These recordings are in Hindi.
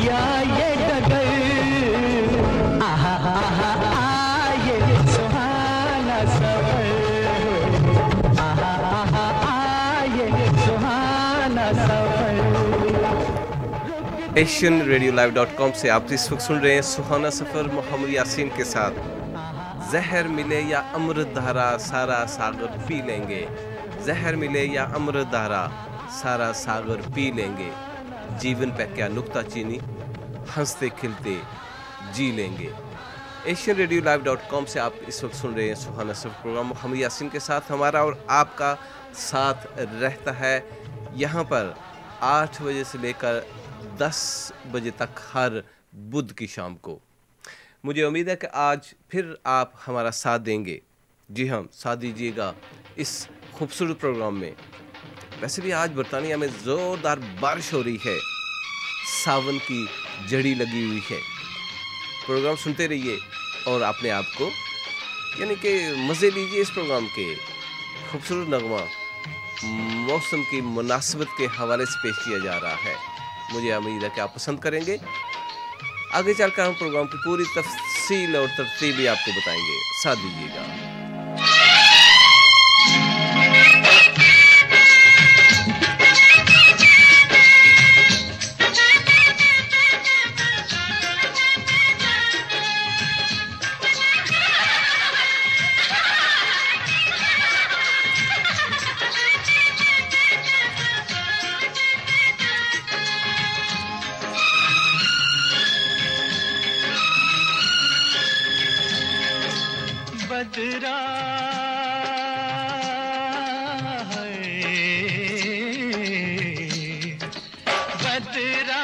या ये डगर, आहा आहा आये सुहाना सफर, आहा आहा आये सुहाना सफर। AsianRadioLive.com से आप इस वक्त सुन रहे हैं सुहाना सफर मोहम्मद यासीन के साथ। जहर मिले या अमृत धारा सारा सागर पी लेंगे, जहर मिले या अमृत धारा सारा सागर पी लेंगे, जीवन पे क्या नुक्ता चीनी हंसते खिलते जी लेंगे। AsianRadioLive.com से आप इस वक्त सुन रहे हैं सुहाना सफर प्रोग्राम मोहम्मद यासीन के साथ। हमारा और आपका साथ रहता है यहाँ पर 8 बजे से लेकर 10 बजे तक हर बुध की शाम को। मुझे उम्मीद है कि आज फिर आप हमारा साथ देंगे। जी हम साथ दीजिएगा इस खूबसूरत प्रोग्राम में। वैसे भी आज बरतानिया में ज़ोरदार बारिश हो रही है, सावन की जड़ी लगी हुई है। प्रोग्राम सुनते रहिए और अपने आप को यानी कि मज़े लीजिए इस प्रोग्राम के। खूबसूरत नगमा मौसम की मुनासिबत के हवाले से पेश किया जा रहा है। मुझे उम्मीद है कि आप पसंद करेंगे। आगे चलकर हम प्रोग्राम की पूरी तफसील और तरतीब भी आपको बताएंगे, साथ दीजिएगा। बदरा बदरा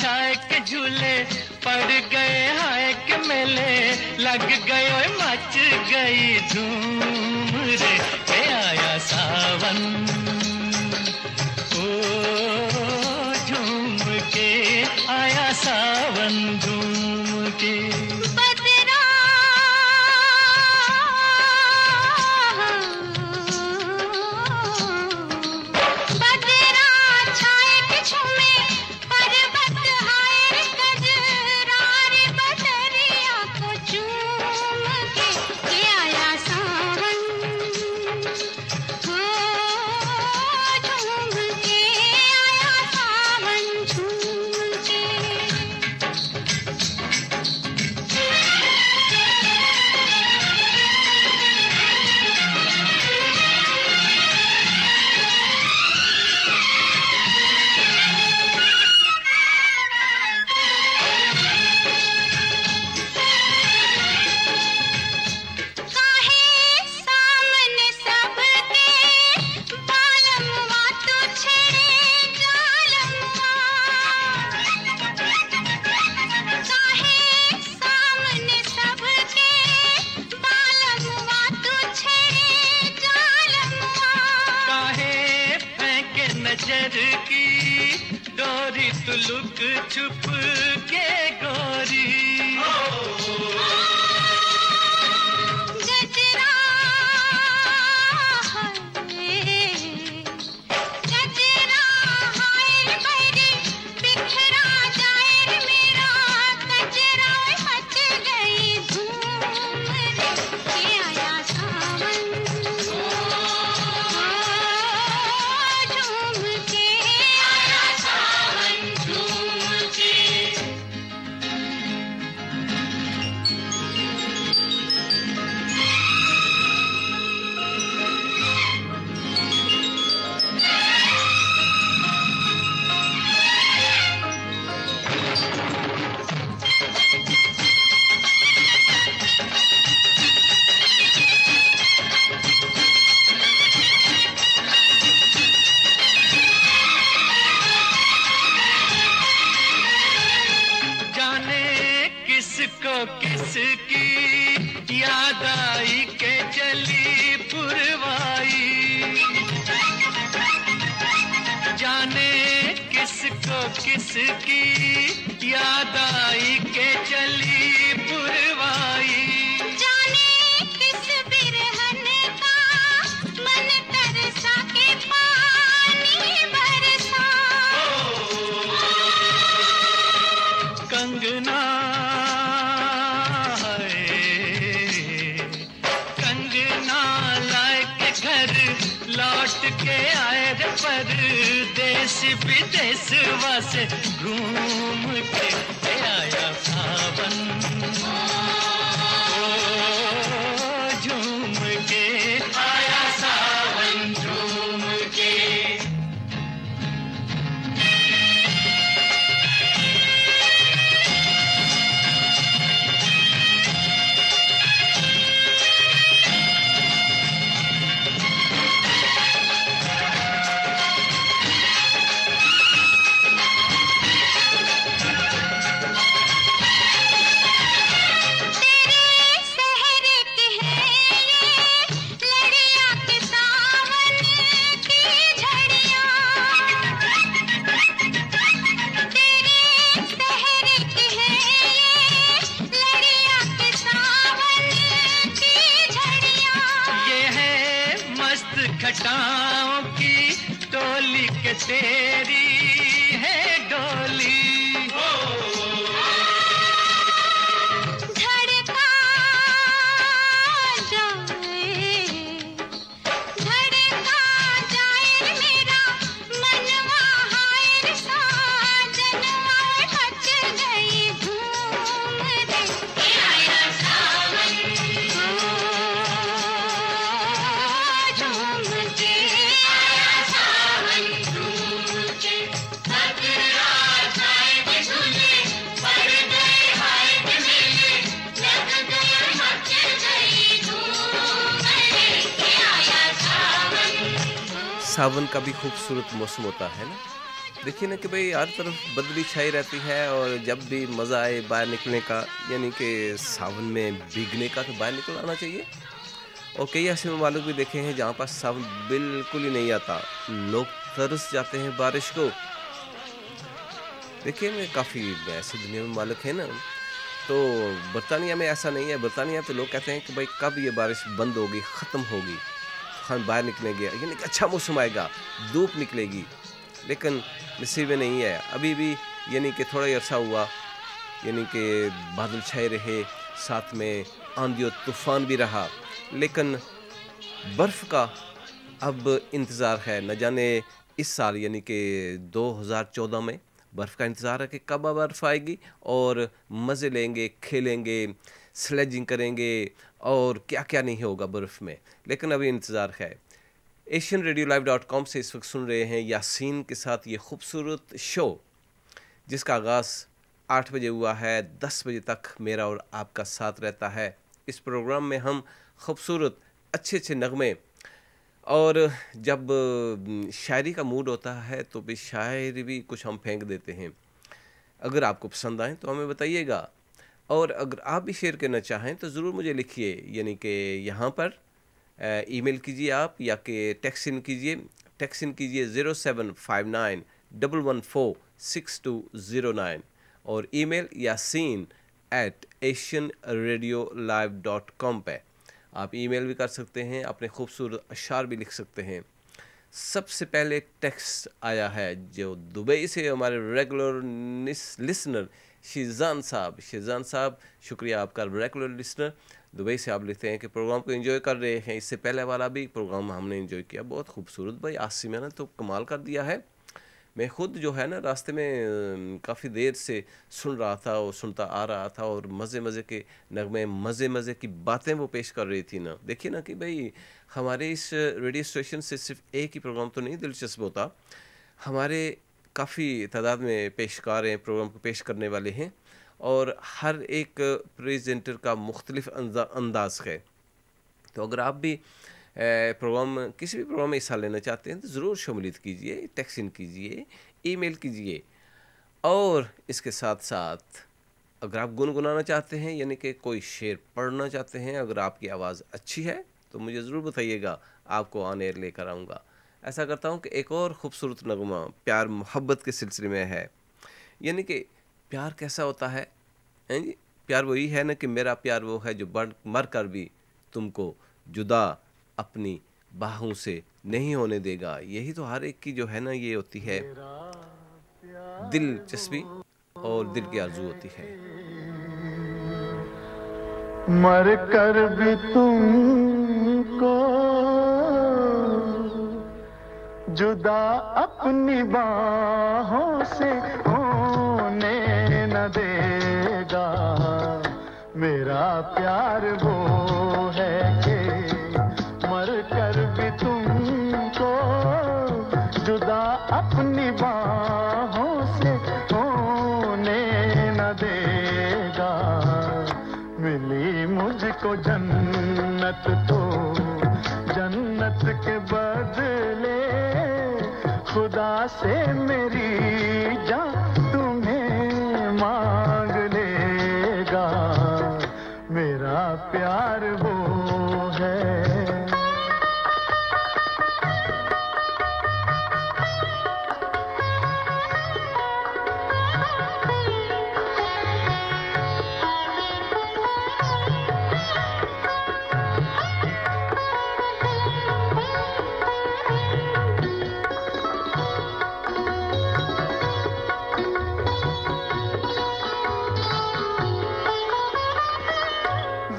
छाए के झूले पड़ गए, हाय के मेले लग गए, मच गई धूम रे, आया सावन ओ झूम के, आया सावन झूम के। किसकी याद आई के चली पुरवाई, जाने किसको किसकी याद आई के चली पुरवाई, जाने किस बिरहन का मन तरसा के पानी बरसा, देश विदेशवा से घूम के आया सावन, झूम के आया सावन, झूम के। घटाओं की टोली के तेरी है डोली, धड़का जाए मेरा मनवा, हाय साजनवा मच गई धूम रे, आया सावन, सावन का भी खूबसूरत मौसम होता है ना। देखिए ना कि भाई हर तरफ बदली छाई रहती है और जब भी मज़ा आए बाहर निकलने का, यानी कि सावन में भीगने का, तो बाहर निकल आना चाहिए। और कई ऐसे ममालिक भी देखे हैं जहाँ पर सावन बिल्कुल ही नहीं आता, लोग तरस जाते हैं बारिश को। देखिए मैं काफ़ी ऐसी दुनिया में मालिक है ना, तो बरतानिया में ऐसा नहीं है। बरतानिया तो लोग कहते हैं कि भाई कब ये बारिश बंद होगी, ख़त्म होगी, हम बाहर निकलेंगे, यानी कि अच्छा मौसम आएगा, धूप निकलेगी। लेकिन नसीब में नहीं है अभी भी, यानी कि थोड़ा ही अरसा हुआ, यानी कि बादल छाए रहे, साथ में आंधी और तूफ़ान भी रहा, लेकिन बर्फ़ का अब इंतज़ार है। न जाने इस साल यानी कि 2014 में बर्फ़ का इंतज़ार है कि कब बर्फ़ आएगी और मज़े लेंगे, खेलेंगे, स्लेजिंग करेंगे और क्या क्या नहीं होगा बर्फ़ में। लेकिन अभी इंतज़ार है। asianradiolive.com से इस वक्त सुन रहे हैं यासीन के साथ ये खूबसूरत शो, जिसका आगाज़ 8 बजे हुआ है, 10 बजे तक मेरा और आपका साथ रहता है। इस प्रोग्राम में हम खूबसूरत अच्छे अच्छे नगमे, और जब शायरी का मूड होता है तो भी शायरी भी कुछ हम फेंक देते हैं। अगर आपको पसंद आए तो हमें बताइएगा, और अगर आप भी शेयर करना चाहें तो ज़रूर मुझे लिखिए, यानी कि यहाँ पर ईमेल कीजिए आप, या कि टेक्स्ट इन कीजिए 0759 114 6209, और ईमेल yasin@asianradiolive.com पे आप ईमेल भी कर सकते हैं, अपने खूबसूरत अशार भी लिख सकते हैं। सबसे पहले एक टेक्स्ट आया है जो दुबई से हमारे रेगुलर लिसनर शिजान साहब, शुक्रिया आपका रेगुलर लिसनर। दुबई से आप लिखते हैं कि प्रोग्राम को एंजॉय कर रहे हैं। इससे पहले वाला भी प्रोग्राम हमने एंजॉय किया, बहुत खूबसूरत। भाई आसिम ने तो कमाल कर दिया है। मैं खुद जो है ना रास्ते में काफ़ी देर से सुन रहा था और सुनता आ रहा था, और मज़े के नगमे, मज़े की बातें वो पेश कर रही थी ना। देखिए ना कि भाई हमारे इस रेडियो स्टेशन से सिर्फ एक ही प्रोग्राम तो नहीं दिलचस्प होता, हमारे काफ़ी तादाद में पेशकार हैं, प्रोग्राम को पेश करने वाले हैं, और हर एक प्रेजेंटर का मुख्तलिफ अंदाज है। तो अगर आप भी किसी भी प्रोग्राम में हिस्सा लेना चाहते हैं तो ज़रूर शमूलियत कीजिए, टेक्स्ट इन कीजिए, ईमेल कीजिए। और इसके साथ साथ अगर आप गुनगुनाना चाहते हैं, यानी कि कोई शेर पढ़ना चाहते हैं, अगर आपकी आवाज़ अच्छी है तो मुझे ज़रूर बताइएगा, आपको ऑन एयर लेकर आऊँगा। ऐसा करता हूँ कि एक और ख़ूबसूरत नगमा प्यार मोहब्बत के सिलसिले में है। यानी कि प्यार कैसा होता है जी? प्यार वही है ना कि मेरा प्यार वो है जो मर कर भी तुमको जुदा अपनी बाहों से नहीं होने देगा। यही तो हर एक की जो है ना ये होती है दिलचस्पी और दिल की आरज़ू होती है। मर कर भी तुमको जुदा अपनी बाहों से होने न देगा। मेरा प्यार वो है कि मर कर भी तुमको जुदा अपनी बाहों से होने न देगा। मिली मुझको जन्नत तो जन्नत के बदले खुदा से मेरी जान तुम्हें मांग लेगा। मेरा प्यार वो है।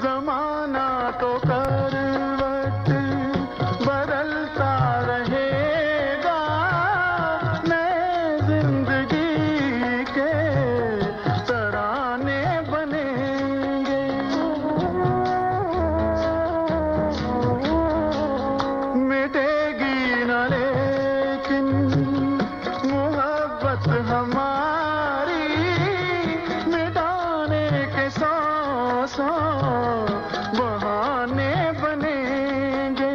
जमाना तो करवट बदलता रहेगा। नए जिंदगी के तराने बनेंगे। मिटेगी न लेकिन मोहब्बत हमारी, मिटाने के सौ बहाने बनेंगे।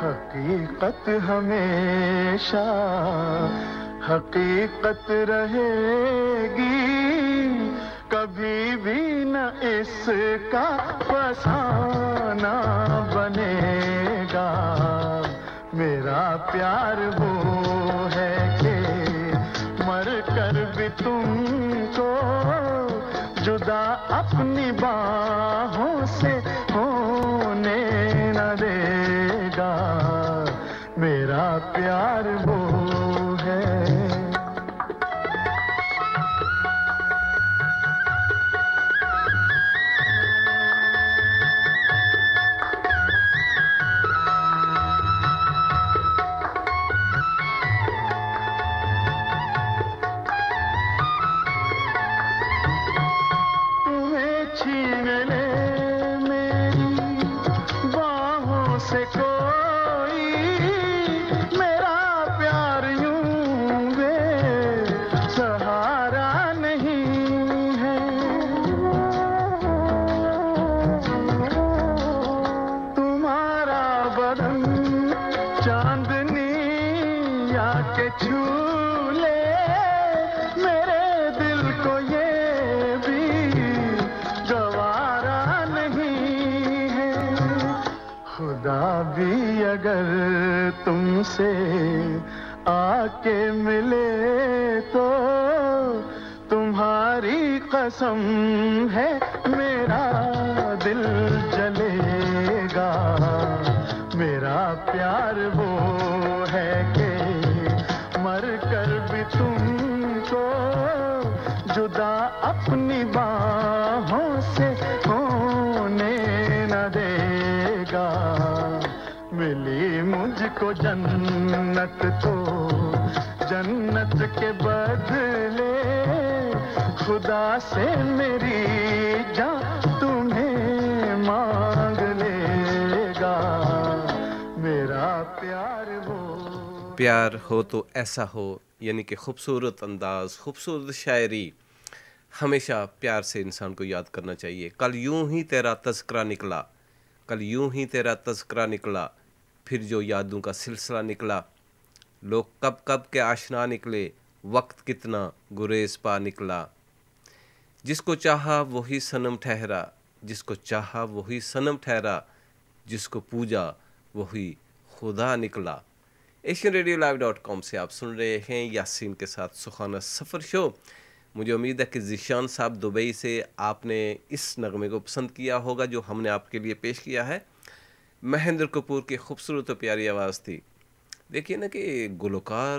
हकीकत हमेशा हकीकत रहेगी। कभी भी न इसका फसाना बनेगा। मेरा प्यार वो है कि मर कर भी तुमको जुदा अपनी बाहों से होने न देगा। मेरा प्यार वो है। छीन ले मेरी बाहों से कोई, मेरा प्यार यूं वे सहारा नहीं है। तुम्हारा बदन चांदनी आके छू ले मेरे दिल को, ये खुदा भी अगर तुमसे आके मिले तो तुम्हारी कसम है मेरा दिल जलेगा। मेरा प्यार वो है कि मर कर भी तुमको जुदा अपनी बाहों से होने न देगा। मिली मुझको जन्नत तो जन्नत के बदले खुदा से मेरी जान तुम्हें मांग लेगा। मेरा प्यार वो। प्यार हो तो ऐसा हो, यानी कि खूबसूरत अंदाज, खूबसूरत शायरी। हमेशा प्यार से इंसान को याद करना चाहिए। कल यूं ही तेरा तज़किरा निकला, कल यूं ही तेरा तज़किरा निकला, फिर जो यादों का सिलसिला निकला। लोग कब कब के आशना निकले, वक्त कितना गुरेज पा निकला। जिसको चाहा वही सनम ठहरा, जिसको चाहा वही सनम ठहरा, जिसको पूजा वही खुदा निकला। AsianRadioLive.com से आप सुन रहे हैं यासीन के साथ सुखाना सफ़र शो। मुझे उम्मीद है कि ज़ीशान साहब दुबई से आपने इस नगमे को पसंद किया होगा जो हमने आपके लिए पेश किया है। महेंद्र कपूर की खूबसूरत और प्यारी आवाज़ थी। देखिए ना कि गुलकार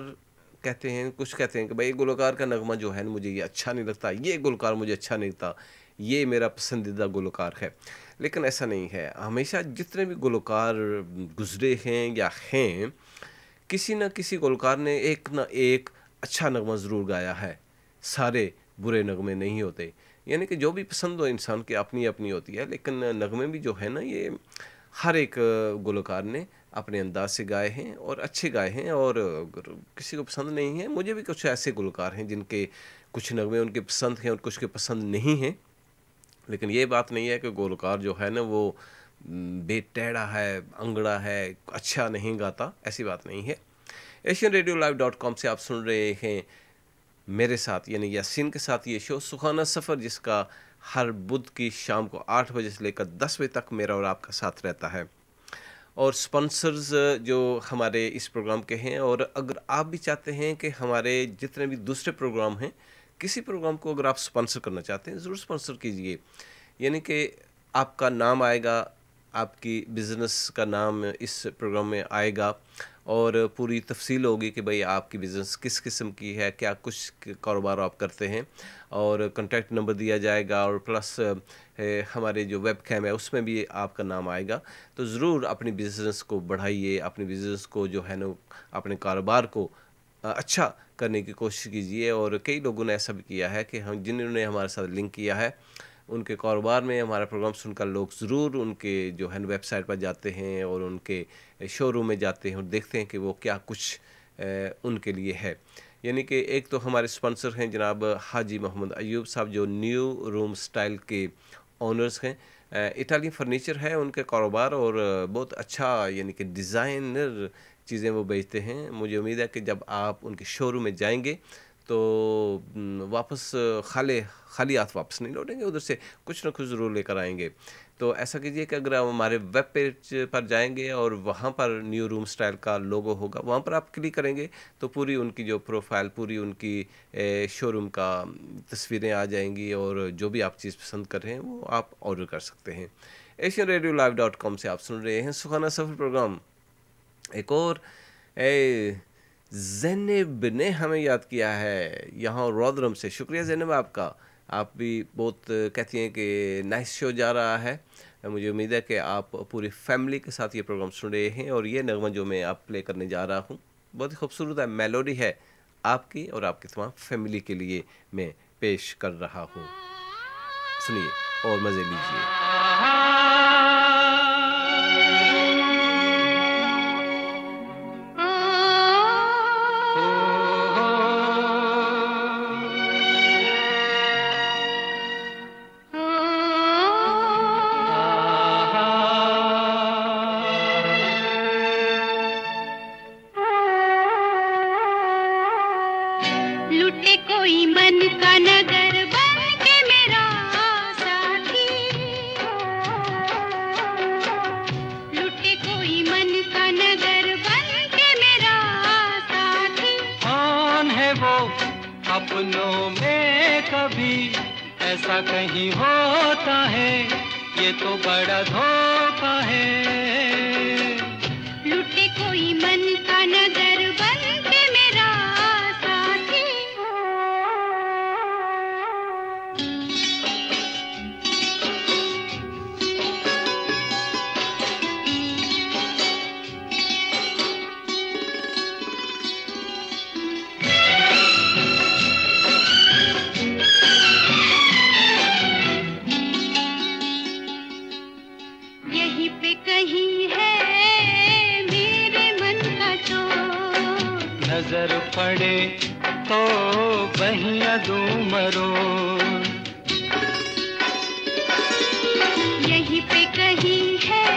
कहते हैं, कुछ कहते हैं कि भाई गुलकार का नगमा जो है मुझे ये अच्छा नहीं लगता, ये गुलकार मुझे अच्छा नहीं लगता, ये मेरा पसंदीदा गुलकार है। लेकिन ऐसा नहीं है। हमेशा जितने भी गुलकार गुज़रे हैं या हैं, किसी न किसी गुलकार ने एक ना एक अच्छा नगमा ज़रूर गाया है, सारे बुरे नगमे नहीं होते। यानी कि जो भी पसंद हो इंसान की अपनी अपनी होती है, लेकिन नगमे भी जो है ना ये हर एक गुलकार ने अपने अंदाज से गाए हैं और अच्छे गाए हैं। और अगर किसी को पसंद नहीं है, मुझे भी कुछ ऐसे गुलकार हैं जिनके कुछ नगमे उनके पसंद हैं और कुछ के पसंद नहीं हैं, लेकिन ये बात नहीं है कि गुलकार जो है ना वो बेटेढ़ा है, अंगड़ा है, अच्छा नहीं गाता, ऐसी बात नहीं है। asianradiolive.com से आप सुन रहे हैं मेरे साथ यानी यासीन के साथ ये शो सुहाना सफ़र, जिसका हर बुध की शाम को 8 बजे से लेकर 10 बजे तक मेरा और आपका साथ रहता है। और स्पॉन्सर्स जो हमारे इस प्रोग्राम के हैं, और अगर आप भी चाहते हैं कि हमारे जितने भी दूसरे प्रोग्राम हैं, किसी प्रोग्राम को अगर आप स्पॉन्सर करना चाहते हैं ज़रूर स्पॉन्सर कीजिए। यानी कि आपका नाम आएगा, आपकी बिज़नेस का नाम इस प्रोग्राम में आएगा और पूरी तफसील होगी कि भाई आपकी बिज़नेस किस किस्म की है, क्या कुछ कारोबार आप करते हैं, और कॉन्टैक्ट नंबर दिया जाएगा। और प्लस हमारे जो वेब कैम है उसमें भी आपका नाम आएगा। तो ज़रूर अपनी बिज़नेस को बढ़ाइए, अपनी बिज़नेस को जो है ना अपने कारोबार को अच्छा करने की कोशिश कीजिए। और कई लोगों ने ऐसा भी किया है कि हम जिन्होंने हमारे साथ लिंक किया है उनके कारोबार में हमारा प्रोग्राम सुनकर लोग ज़रूर उनके जो है वेबसाइट पर जाते हैं और उनके शोरूम में जाते हैं और देखते हैं कि वो क्या कुछ उनके लिए है। यानी कि एक तो हमारे स्पॉन्सर हैं जनाब हाजी मोहम्मद अयूब साहब, जो न्यू रूम स्टाइल के ओनर्स हैं। इटालियन फर्नीचर है उनके कारोबार और बहुत अच्छा यानी कि डिज़ाइनर चीज़ें वो बेचते हैं। मुझे उम्मीद है कि जब आप उनके शोरूम में जाएंगे तो वापस खाली हाथ वापस नहीं लौटेंगे, उधर से कुछ ना कुछ ज़रूर लेकर आएंगे। तो ऐसा कीजिए कि अगर आप हमारे वेब पेज पर जाएंगे और वहाँ पर न्यू रूम स्टाइल का लोगो होगा, वहाँ पर आप क्लिक करेंगे तो पूरी उनकी जो प्रोफाइल, पूरी उनकी शोरूम का तस्वीरें आ जाएंगी और जो भी आप चीज़ पसंद कर रहे हैं वो आप ऑर्डर कर सकते हैं। asianradiolive.com से आप सुन रहे हैं सुहाना सफ़र प्रोग्राम। एक और ज़ैनब ने हमें याद किया है यहाँ रौद्रम से। शुक्रिया ज़ैनब आपका, आप भी बहुत कहती हैं कि नाइस शो जा रहा है। मुझे उम्मीद है कि आप पूरी फैमिली के साथ ये प्रोग्राम सुन रहे हैं। और ये नगमा जो मैं आप प्ले करने जा रहा हूँ बहुत ही खूबसूरत है, मेलोडी है, आपकी और आपकी तमाम फैमिली के लिए मैं पेश कर रहा हूँ। सुनिए और मज़े लीजिए। लुटे कोई मन का नगर बन के मेरा साथी, लुटे कोई मन का नगर बन के मेरा साथी। कौन है वो अपनों में कभी ऐसा कहीं होता है, ये तो बड़ा धोखा है। लुटे कोई मन का नगर बन के मेरा साथी। यहीं पे कहीं है मेरे मन का चोर, नजर पड़े तो बहिया दूं मरोड़। यहीं पे कहीं है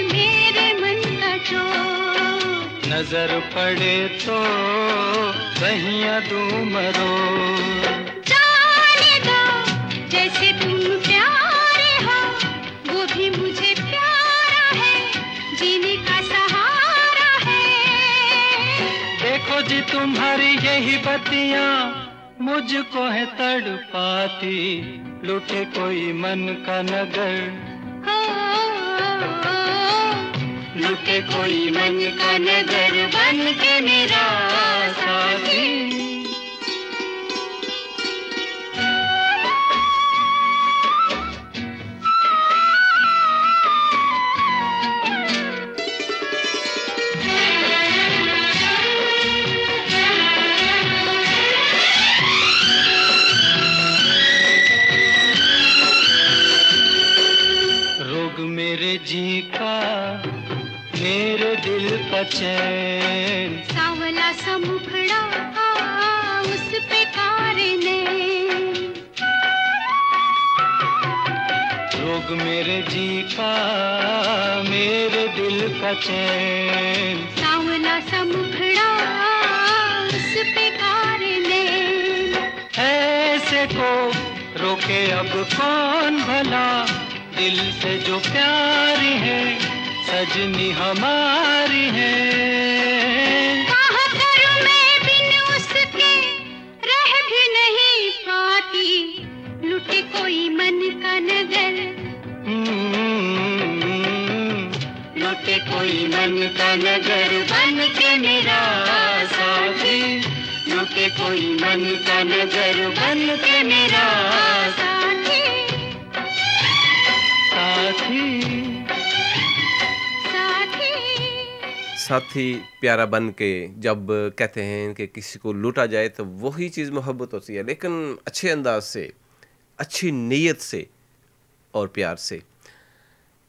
मेरे मन का चोर, नजर पड़े तो बहिया दूं मरोड़। जाने दो जैसे तुम प्यारे हो, वो भी मुझे प्यारा है, जीने का सहारा है। देखो जी तुम्हारी यही बत्तियां मुझको है तड़पाती, लुटे कोई मन का नगर, लुटे कोई मन का नगर बन के मेरा साथी। छिपा मेरे दिल का चैन। सांवला सा मुखड़ा उस पे कारने, ऐसे को रोके अब कौन भला, दिल से जो प्यारी है सजनी हमारी है। कहाँ करूं मैं बिन उसके रह भी नहीं पाती, लुटे कोई मन का नगर, लुटे कोई मन का नगर बन के मेरा साथी, लुटे कोई मन का नगर बन के मेरा साथी साथी। साथी प्यारा बन के जब कहते हैं कि किसी को लूटा जाए तो वही चीज़ मोहब्बत होती है, लेकिन अच्छे अंदाज से, अच्छी नीयत से और प्यार से।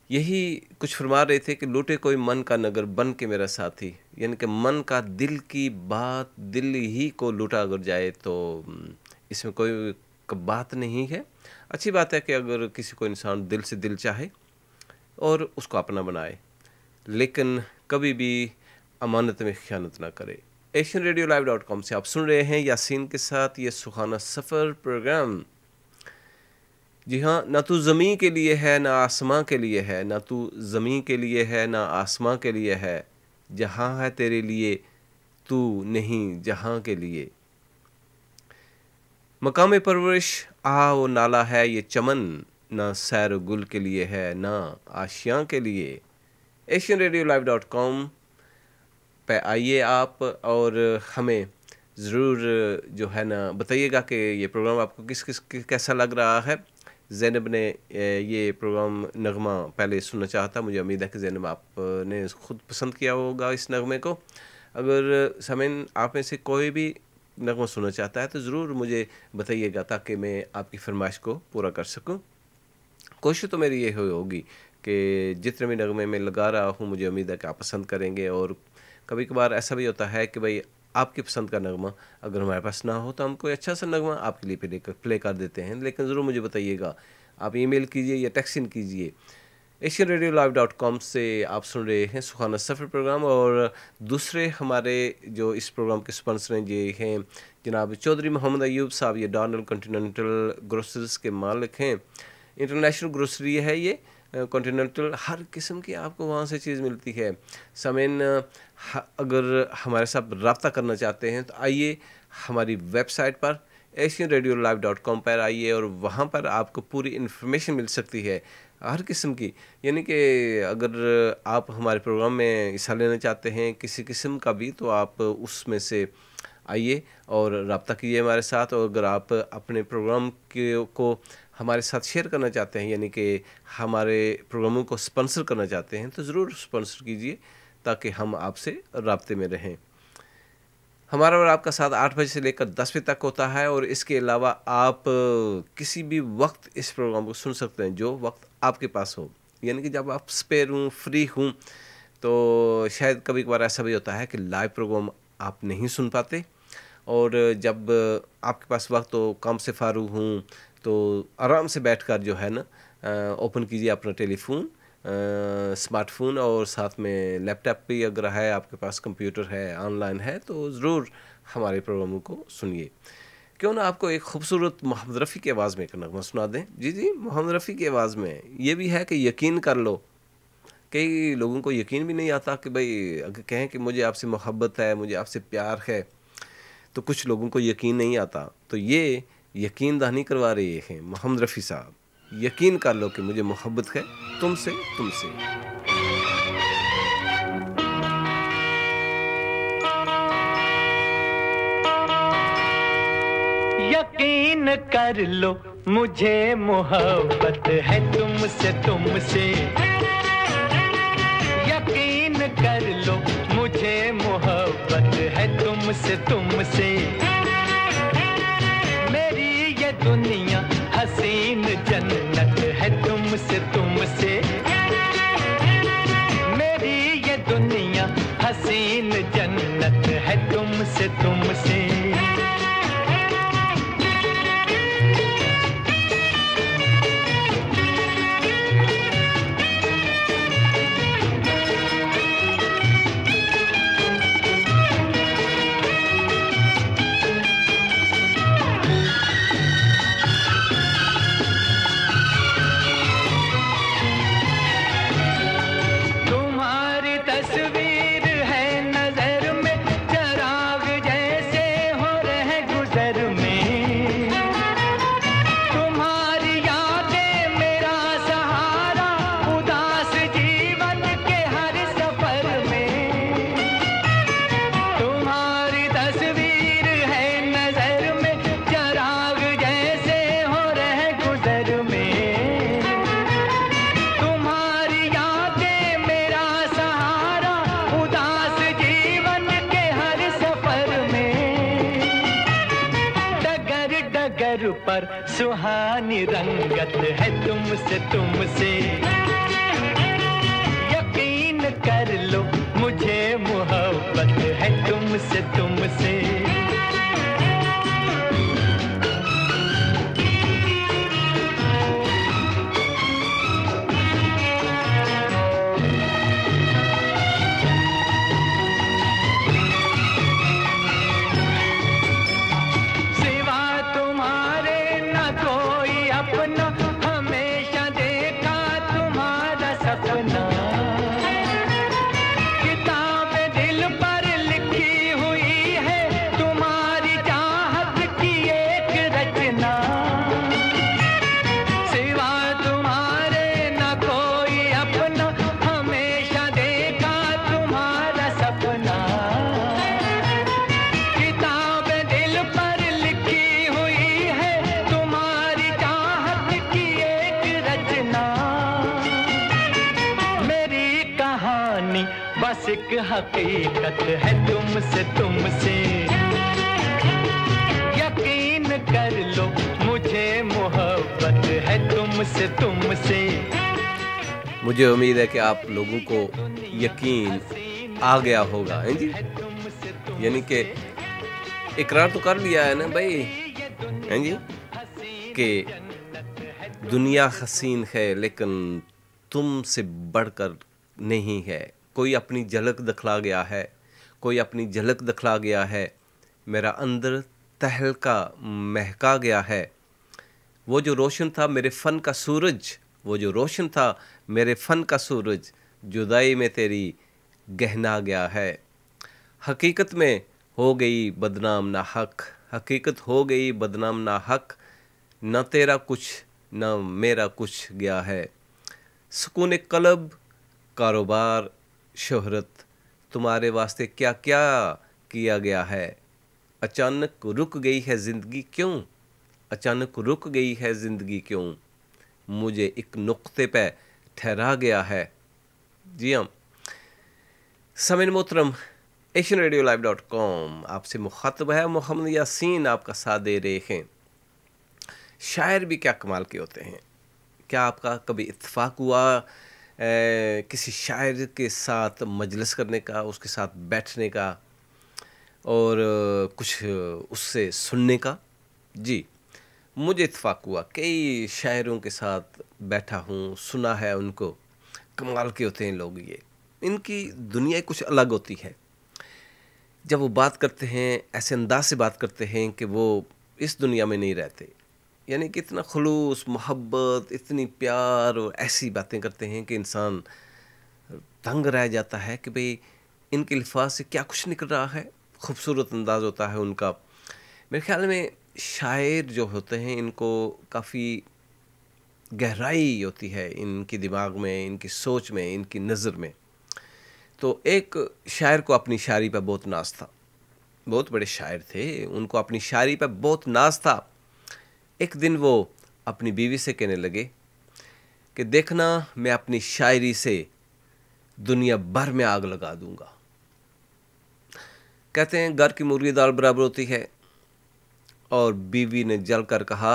यही कुछ फरमा रहे थे कि लूटे कोई मन का नगर बन के मेरा साथी, यानी कि मन का, दिल की बात दिल ही को लूटा अगर जाए तो इसमें कोई बात नहीं है। अच्छी बात है कि अगर किसी को इंसान दिल से दिल चाहे और उसको अपना बनाए, लेकिन कभी भी अमानत में ख़यानत ना करे। AsianRadioLive.com से आप सुन रहे हैं यासीन के साथ ये सुहाना सफ़र प्रोग्राम। जी हाँ, ना तू ज़मीं के लिए है ना आसमां के लिए है, ना तू ज़मीं के लिए है ना आसमां के लिए है, जहाँ है तेरे लिए तू नहीं जहाँ के लिए। मकाम परवरिश आ वो नाला है ये चमन, ना सैर गुल के लिए है ना आशियाँ के लिए। AsianRadioLive.com पे आइए आप और हमें ज़रूर जो है ना बताइएगा कि ये प्रोग्राम आपको किस कैसा लग रहा है। ज़ैनब ने ये प्रोग्राम नगमा पहले सुनना चाहता, मुझे उम्मीद है कि ज़ैनब आपने खुद पसंद किया होगा इस नगमे को। अगर समीन आप में से कोई भी नगमा सुनना चाहता है तो ज़रूर मुझे बताइएगा ताकि मैं आपकी फरमाइश को पूरा कर सकूं। कोशिश तो मेरी ये होगी कि जितने भी नगमे में लगा रहा हूँ मुझे उम्मीद है कि आप पसंद करेंगे। और कभी कभार ऐसा भी होता है कि भाई आपकी पसंद का नगमा अगर हमारे पास ना हो तो हम कोई अच्छा सा नगमा आपके लिए प्ले कर देते हैं, लेकिन ज़रूर मुझे बताइएगा। आप ईमेल कीजिए या टेक्स्ट इन कीजिए। AsianRadioLive.com से आप सुन रहे हैं सुहाना सफ़र प्रोग्राम। और दूसरे हमारे जो इस प्रोग्राम के स्पॉन्सर हैं ये हैं जनाब चौधरी मोहम्मद अयूब साहब, ये डॉनल्ड कॉन्टिनेंटल ग्रोसरीज के मालिक हैं। इंटरनेशनल ग्रोसरी है ये, कॉन्टिनेंटल, हर किस्म की आपको वहाँ से चीज़ मिलती है। समेन अगर हमारे साथ रब्ता करना चाहते हैं तो आइए हमारी वेबसाइट पर AsianRadioLive.com पर आइए और वहाँ पर आपको पूरी इन्फॉर्मेशन मिल सकती है हर किस्म की। यानी कि अगर आप हमारे प्रोग्राम में हिस्सा लेना चाहते हैं किसी किस्म का भी तो आप उसमें से आइए और रब्ता कीजिए हमारे साथ। और अगर आप अपने प्रोग्राम को हमारे साथ शेयर करना चाहते हैं, यानी कि हमारे प्रोग्रामों को स्पॉन्सर करना चाहते हैं, तो ज़रूर स्पॉन्सर कीजिए ताकि हम आपसे रब्ते में रहें। हमारा और आपका साथ 8 बजे से लेकर 10 बजे तक होता है। और इसके अलावा आप किसी भी वक्त इस प्रोग्राम को सुन सकते हैं जो वक्त आपके पास हो, यानी कि जब आप स्पेयर हूँ, फ्री हूँ। तो शायद कभी कभार ऐसा भी होता है कि लाइव प्रोग्राम आप नहीं सुन पाते, और जब आपके पास वक्त हो, काम से फारूक हूँ, तो आराम से बैठकर जो है ना ओपन कीजिए अपना टेलीफोन, स्मार्टफोन, और साथ में लैपटॉप भी अगर है आपके पास, कंप्यूटर है, ऑनलाइन है, तो ज़रूर हमारे प्रोग्रामों को सुनिए। क्यों ना आपको एक खूबसूरत मोहम्मद रफ़ी की आवाज़ में एक नगमा सुना दें। जी मोहम्मद रफ़ी की आवाज़ में ये भी है कि यकीन कर लो। कई लोगों को यकीन भी नहीं आता कि भाई अगर कहें कि मुझे आपसे मोहब्बत है, मुझे आपसे प्यार है, तो कुछ लोगों को यकीन नहीं आता। तो ये यकीन दहानी करवा रहे हैं मोहम्मद रफ़ी साहब। यकीन कर लो कि मुझे मोहब्बत है तुमसे। यकीन कर लो मुझे मोहब्बत है तुमसे। यकीन कर लो मुझे मोहब्बत है तुमसे। मेरी ये दुनिया हसीन जन्नत है तुमसे। मेरी ये दुनिया हसीन जन्नत है तुमसे। नगर पर सुहानी रंगत है तुमसे तुमसे। यकीन कर लो मुझे मोहब्बत है तुमसे तुमसे। बस एक हकीकत है तुमसे तुमसे। यकीन कर लो मुझे मोहब्बत है तुमसे तुमसे। मुझे उम्मीद है कि आप लोगों को यकीन आ गया होगा, हैं जी? यानी कि इकरार तो कर लिया है ना भाई, हैं जी, कि दुनिया हसीन है लेकिन तुमसे बढ़कर नहीं है। कोई अपनी झलक दिखला गया है, कोई अपनी झलक दिखला गया है। मेरा अंदर तहलका महका गया है। वो जो रोशन था मेरे फ़न का सूरज, वो जो रोशन था मेरे फ़न का सूरज, जुदाई में तेरी गहना गया है। हकीकत में हो गई बदनाम ना हक, हकीकत हो गई बदनाम ना हक। न तेरा कुछ न मेरा कुछ गया है। सुकून कलब, कारोबार, शोहरत, तुम्हारे वास्ते क्या क्या किया गया है। अचानक रुक गई है ज़िंदगी क्यों, अचानक रुक गई है ज़िंदगी क्यों। मुझे एक नुक्ते पे ठहरा गया है। जी हाँ, सामिन मोहतरम, asianradiolive.com आपसे मुखातब है मोहम्मद यासीन, आपका साथ दे रहे हैं। शायर भी क्या कमाल के होते हैं। क्या आपका कभी इत्तेफाक हुआ किसी शायर के साथ मजलिस करने का, उसके साथ बैठने का और कुछ उससे सुनने का? जी, मुझे इत्तेफाक हुआ। कई शायरों के साथ बैठा हूँ, सुना है उनको। कमाल के होते हैं लोग ये, इनकी दुनिया कुछ अलग होती है। जब वो बात करते हैं ऐसे अंदाज से बात करते हैं कि वो इस दुनिया में नहीं रहते। यानी कि इतना खुलूस, मोहब्बत, इतनी प्यार और ऐसी बातें करते हैं कि इंसान तंग रह जाता है कि भाई इनके अल्फाज से क्या कुछ निकल रहा है। खूबसूरत अंदाज़ होता है उनका। मेरे ख्याल में शायर जो होते हैं इनको काफ़ी गहराई होती है इनकी दिमाग में, इनकी सोच में, इनकी नज़र में। तो एक शायर को अपनी शायरी पर बहुत नाज था। बहुत बड़े शायर थे, उनको अपनी शायरी पर बहुत नाज था। एक दिन वो अपनी बीवी से कहने लगे कि देखना, मैं अपनी शायरी से दुनिया भर में आग लगा दूंगा। कहते हैं घर की मुर्गी दाल बराबर होती है। और बीवी ने जल कर कहा,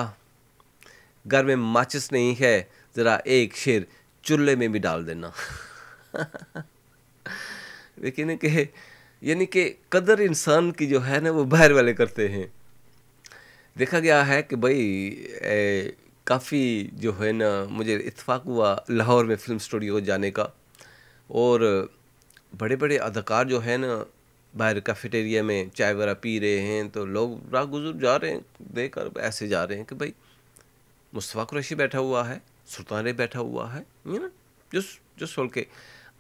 घर में माचिस नहीं है, ज़रा एक शेर चूल्हे में भी डाल देना। लेकिन यानी कि कदर इंसान की जो है ना वो बाहर वाले करते हैं। देखा गया है कि भाई काफ़ी जो है ना, मुझे इत्तेफाक हुआ लाहौर में फ़िल्म स्टूडियो जाने का। और बड़े बड़े अदाकार जो है ना बाहर कैफेटेरिया में चाय वगैरह पी रहे हैं, तो लोग राह गुजर जा रहे हैं, देखकर ऐसे जा रहे हैं कि भाई मुस्तफ़ा कुरैशी बैठा हुआ है, सुल्तान रे बैठा हुआ है, ये ना जो सोल के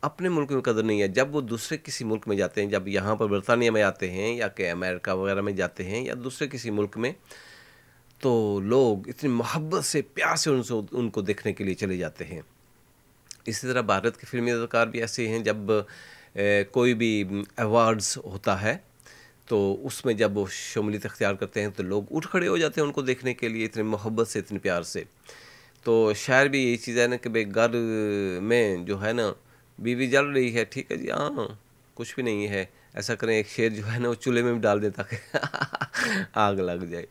अपने मुल्क में कदर नहीं है। जब वो दूसरे किसी मुल्क में जाते हैं, जब यहाँ पर बरतानिया में आते हैं या कि अमेरिका वगैरह में जाते हैं या दूसरे किसी मुल्क में, तो लोग इतनी मोहब्बत से, प्यार से उनको देखने के लिए चले जाते हैं। इसी तरह भारत के फिल्मी अदाकार भी ऐसे हैं। जब कोई भी अवार्ड्स होता है तो उसमें जब वो शमूलियत इख्तियार करते हैं तो लोग उठ खड़े हो जाते हैं उनको देखने के लिए, इतनी मोहब्बत से, इतने प्यार से। तो शायर भी यही चीज़ है ना कि भाई घर में जो है ना बीवी जल रही है, ठीक है जी, हाँ कुछ भी नहीं है, ऐसा करें एक शेर जो है ना वो चूल्हे में भी डाल दें ताकि आग लग जाए।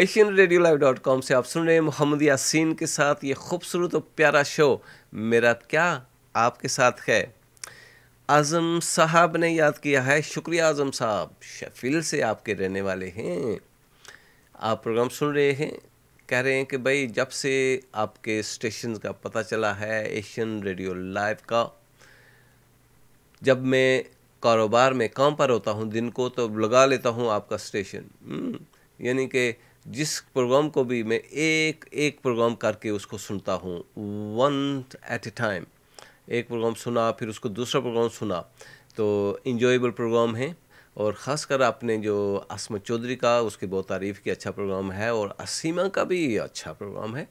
AsianRadioLive.com से आप सुन रहे हैं मोहम्मद यासीन के साथ ये खूबसूरत और प्यारा शो मेरा क्या आपके साथ है। आज़म साहब ने याद किया है, शुक्रिया आज़म साहब, शेफील्ड से आपके रहने वाले हैं। आप प्रोग्राम सुन रहे हैं, कह रहे हैं कि भाई जब से आपके स्टेशन का पता चला है एशियन रेडियो लाइव का, जब मैं कारोबार में काम पर होता हूँ दिन को तो लगा लेता हूँ आपका स्टेशन। यानी कि जिस प्रोग्राम को भी मैं एक एक प्रोग्राम करके उसको सुनता हूँ, वन एट ए टाइम। एक प्रोग्राम सुना फिर उसको दूसरा प्रोग्राम सुना, तो इंजॉयबल प्रोग्राम है। और ख़ासकर आपने जो आसमा चौधरी का उसकी बहुत तारीफ़ की, अच्छा प्रोग्राम है, और असीमा का भी अच्छा प्रोग्राम है।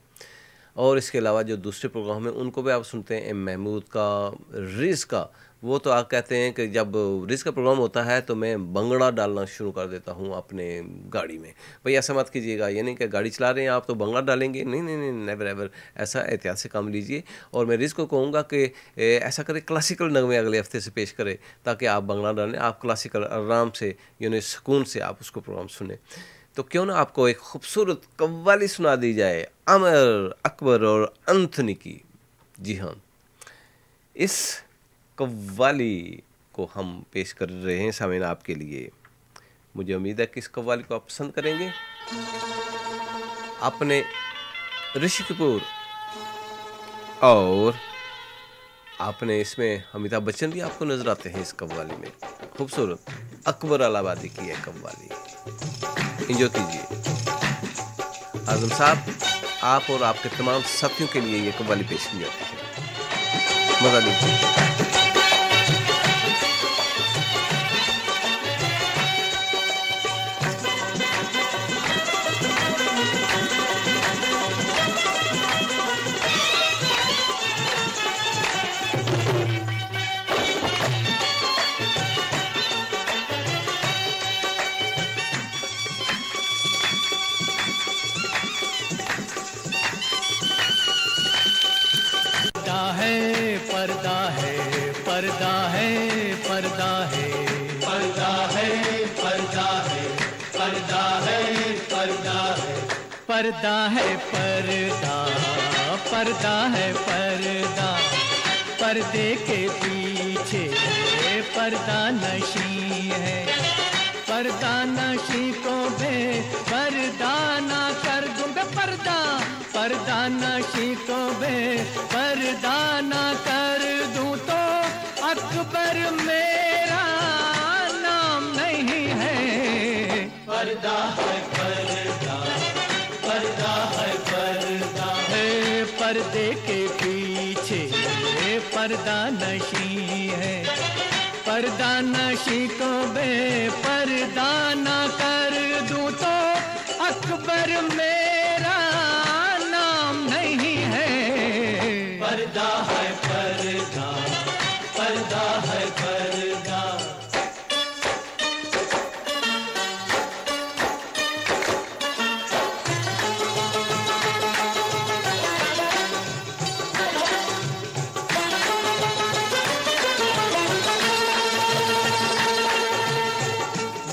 और इसके अलावा जो दूसरे प्रोग्राम हैं उनको भी आप सुनते हैं, एम महमूद का, रिज़ का। वो तो आप कहते हैं कि जब रिज़ का प्रोग्राम होता है तो मैं भंगड़ा डालना शुरू कर देता हूँ अपने गाड़ी में। भाई ऐसा मत कीजिएगा, यानी कि गाड़ी चला रहे हैं आप तो भंगड़ा डालेंगे, नहीं नहीं नहीं, नेवर एवर, ऐसा एहतियात से काम लीजिए। और मैं रिज़ को कहूँगा कि ऐसा करें क्लासिकल नगमे अगले हफ्ते से पेश करें ताकि आप भंगड़ा डालें, आप क्लासिकल आराम से यानी सुकून से आप उसको प्रोग्राम सुने। तो क्यों ना आपको एक खूबसूरत कव्वाली सुना दी जाए अमर, अकबर और एंथनी की। जी हाँ, इस कव्वाली को हम पेश कर रहे हैं सामीन आपके लिए। मुझे उम्मीद है कि इस कव्वाली को आप पसंद करेंगे। अपने ऋषि कपूर और आपने इसमें अमिताभ बच्चन भी आपको नजर आते हैं इस कव्वाली में। खूबसूरत अकबर अलाहाबादी की है कव्वाली, एंजॉय कीजिए। आज़म साहब, आप और आपके तमाम साथियों के लिए ये कव्वाली पेश की जाती है, मजा लीजिए। पर्दा है, पर्दा है, पर्दा है, पर्दा है, पर्दा है, पर्दा है, पर्दा है, पर्दा है, पर्दा, पर्दा है, पर्दा, पर्दे के पीछे पर्दा नशी है, पर्दा नशी को बेपर्दा ना कर दूं पर्दा, पर्दा नशी को बेपर्दा ना कर दूं तो अकबर मेरा नाम नहीं है। पर्दा है पर्दा, पर्दा है पर्दा है, पर्दे के पीछे पर्दा नशी है, पर्दा नशी को बेपर्दा ना कर दूं तो अकबर मेरा नाम नहीं है। पर्दा है पर्दा, पर्दा है पर्दा।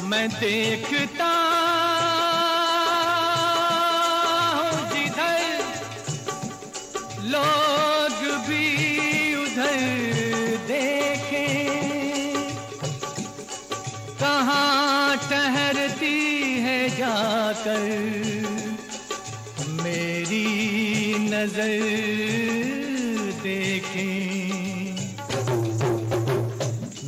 मैं देखता हूँ जिधर लोग भी उधर देखें, कहाँ ठहरती है जाकर मेरी नजर देखें।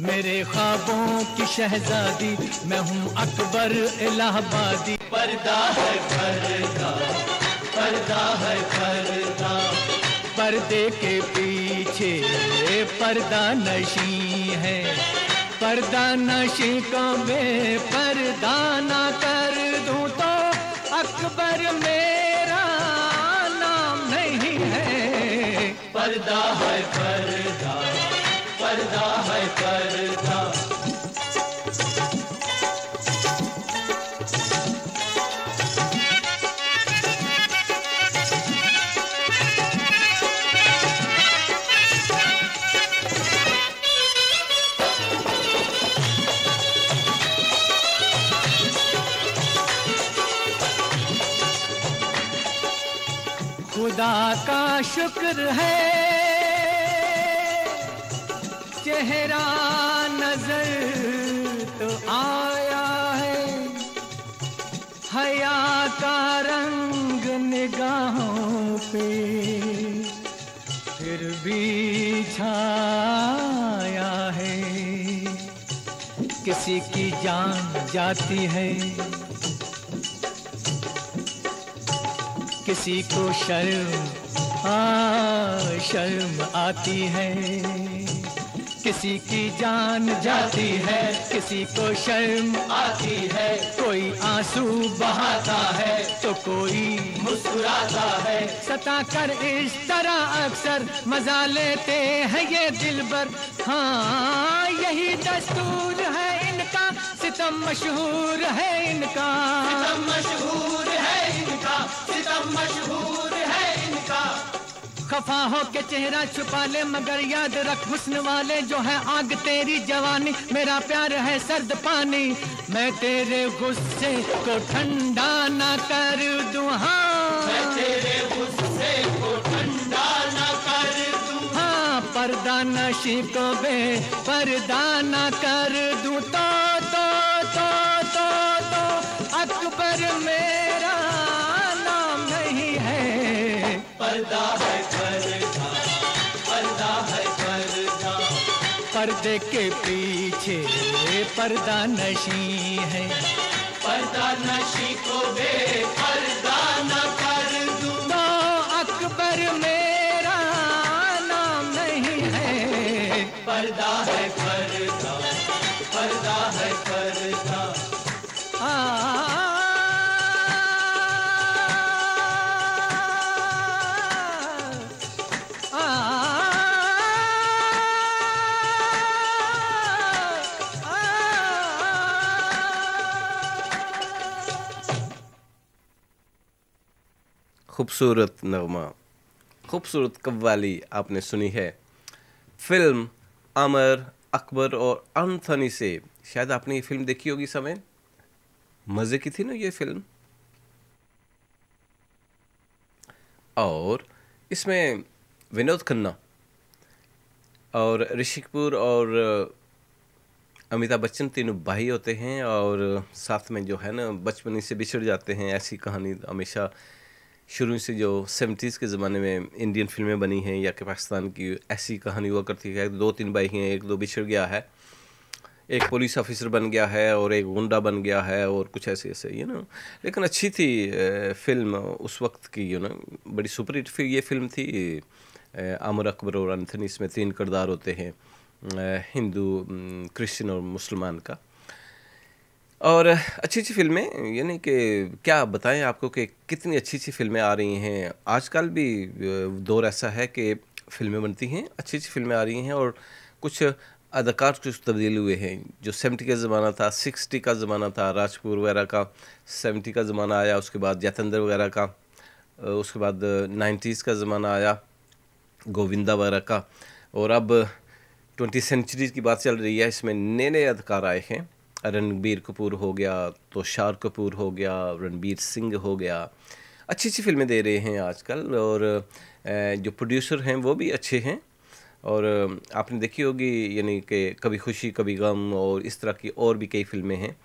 मेरे ख्वाबों की शहजादी मैं हूँ अकबर इलाहाबादी। पर्दा है पर्दा, पर्दा है पर्दा, पर्दे के पीछे पर्दा नशी है, पर्दा नशी को बेपर्दा ना कर दूं तो अकबर मेरा नाम नहीं है। पर्दा है पर्दा, पर्दा है पर्दा। खुदा का शुक्र है चेहरा नजर तो आया है, हया का रंग निगाहों पे फिर भी छाया है। किसी की जान जाती है, किसी को शर्म आती है, किसी की जान जाती है, किसी को शर्म आती है, कोई आंसू बहाता है तो कोई मुस्कुराता है। सताकर इस तरह अक्सर मजा लेते हैं ये दिलबर, हाँ यही दस्तूर है इनका, सितम मशहूर है इनका, सितम मशहूर है इनका, सितम मशहूर है इनका। खफा हो के चेहरा छुपा ले मगर याद रख हुस्न वाले जो है आग तेरी जवानी, मेरा प्यार है सर्द पानी, मैं तेरे गुस्से को ठंडा ना कर दूं, हाँ मैं तेरे गुस्से को ठंडा ना कर दूं, हाँ पर्दा नशी को बेपर्दा ना कर दूं, तो अकबर मेरा नाम नहीं है, पर्दा है पर्दा, पर्दा है पर्दा, पर्दे के पीछे पर्दा नशी है, पर्दा नशी को बेपर्दा न कर दूं, तो अकबर मेरा नाम नहीं है, पर्दा है पर्दा, पर्दा है पर्दा। खूबसूरत नगमा, खूबसूरत कव्वाली आपने सुनी है फिल्म अमर अकबर और एंथनी से। शायद आपने ये फिल्म देखी होगी समय, मज़े की थी ना ये फिल्म। और इसमें विनोद खन्ना और ऋषि कपूर और अमिताभ बच्चन तीनों भाई होते हैं और साथ में जो है ना बचपन से बिछड़ जाते हैं। ऐसी कहानी हमेशा शुरू से जो 70s के ज़माने में इंडियन फिल्में बनी हैं या कि पाकिस्तान की, ऐसी कहानी हुआ करती है। 2-3 भाई हैं, एक दो बिछड़ गया है, एक पुलिस ऑफिसर बन गया है और एक गुंडा बन गया है और कुछ ऐसे लेकिन अच्छी थी फिल्म उस वक्त की, बड़ी सुपर हिट फिर ये फिल्म थी अमर अकबर और एंथनी। इसमें 3 किरदार होते हैं, हिंदू, क्रिश्चियन और मुसलमान का। और अच्छी फिल्में, यानी कि क्या बताएं आपको कि कितनी अच्छी फिल्में आ रही हैं। आजकल भी दौर ऐसा है कि फिल्में बनती हैं, अच्छी फिल्में आ रही हैं और कुछ अदाकार कुछ तब्दील हुए हैं। जो 70 का ज़माना था, 60 का ज़माना था, राजपूर वगैरह का 70 का ज़माना आया, उसके बाद जतेंद्र वगैरह का, उसके बाद 90s का ज़माना आया, गोविंदा वगैरह का, और अब 20th सेंचुरी की बात चल रही है। इसमें नए अदाकार आए हैं, रणबीर कपूर हो गया, तुषार कपूर हो गया, रणबीर सिंह हो गया। अच्छी फिल्में दे रहे हैं आजकल और जो प्रोड्यूसर हैं वो भी अच्छे हैं। और आपने देखी होगी यानी कि कभी खुशी कभी गम और इस तरह की और भी कई फिल्में हैं,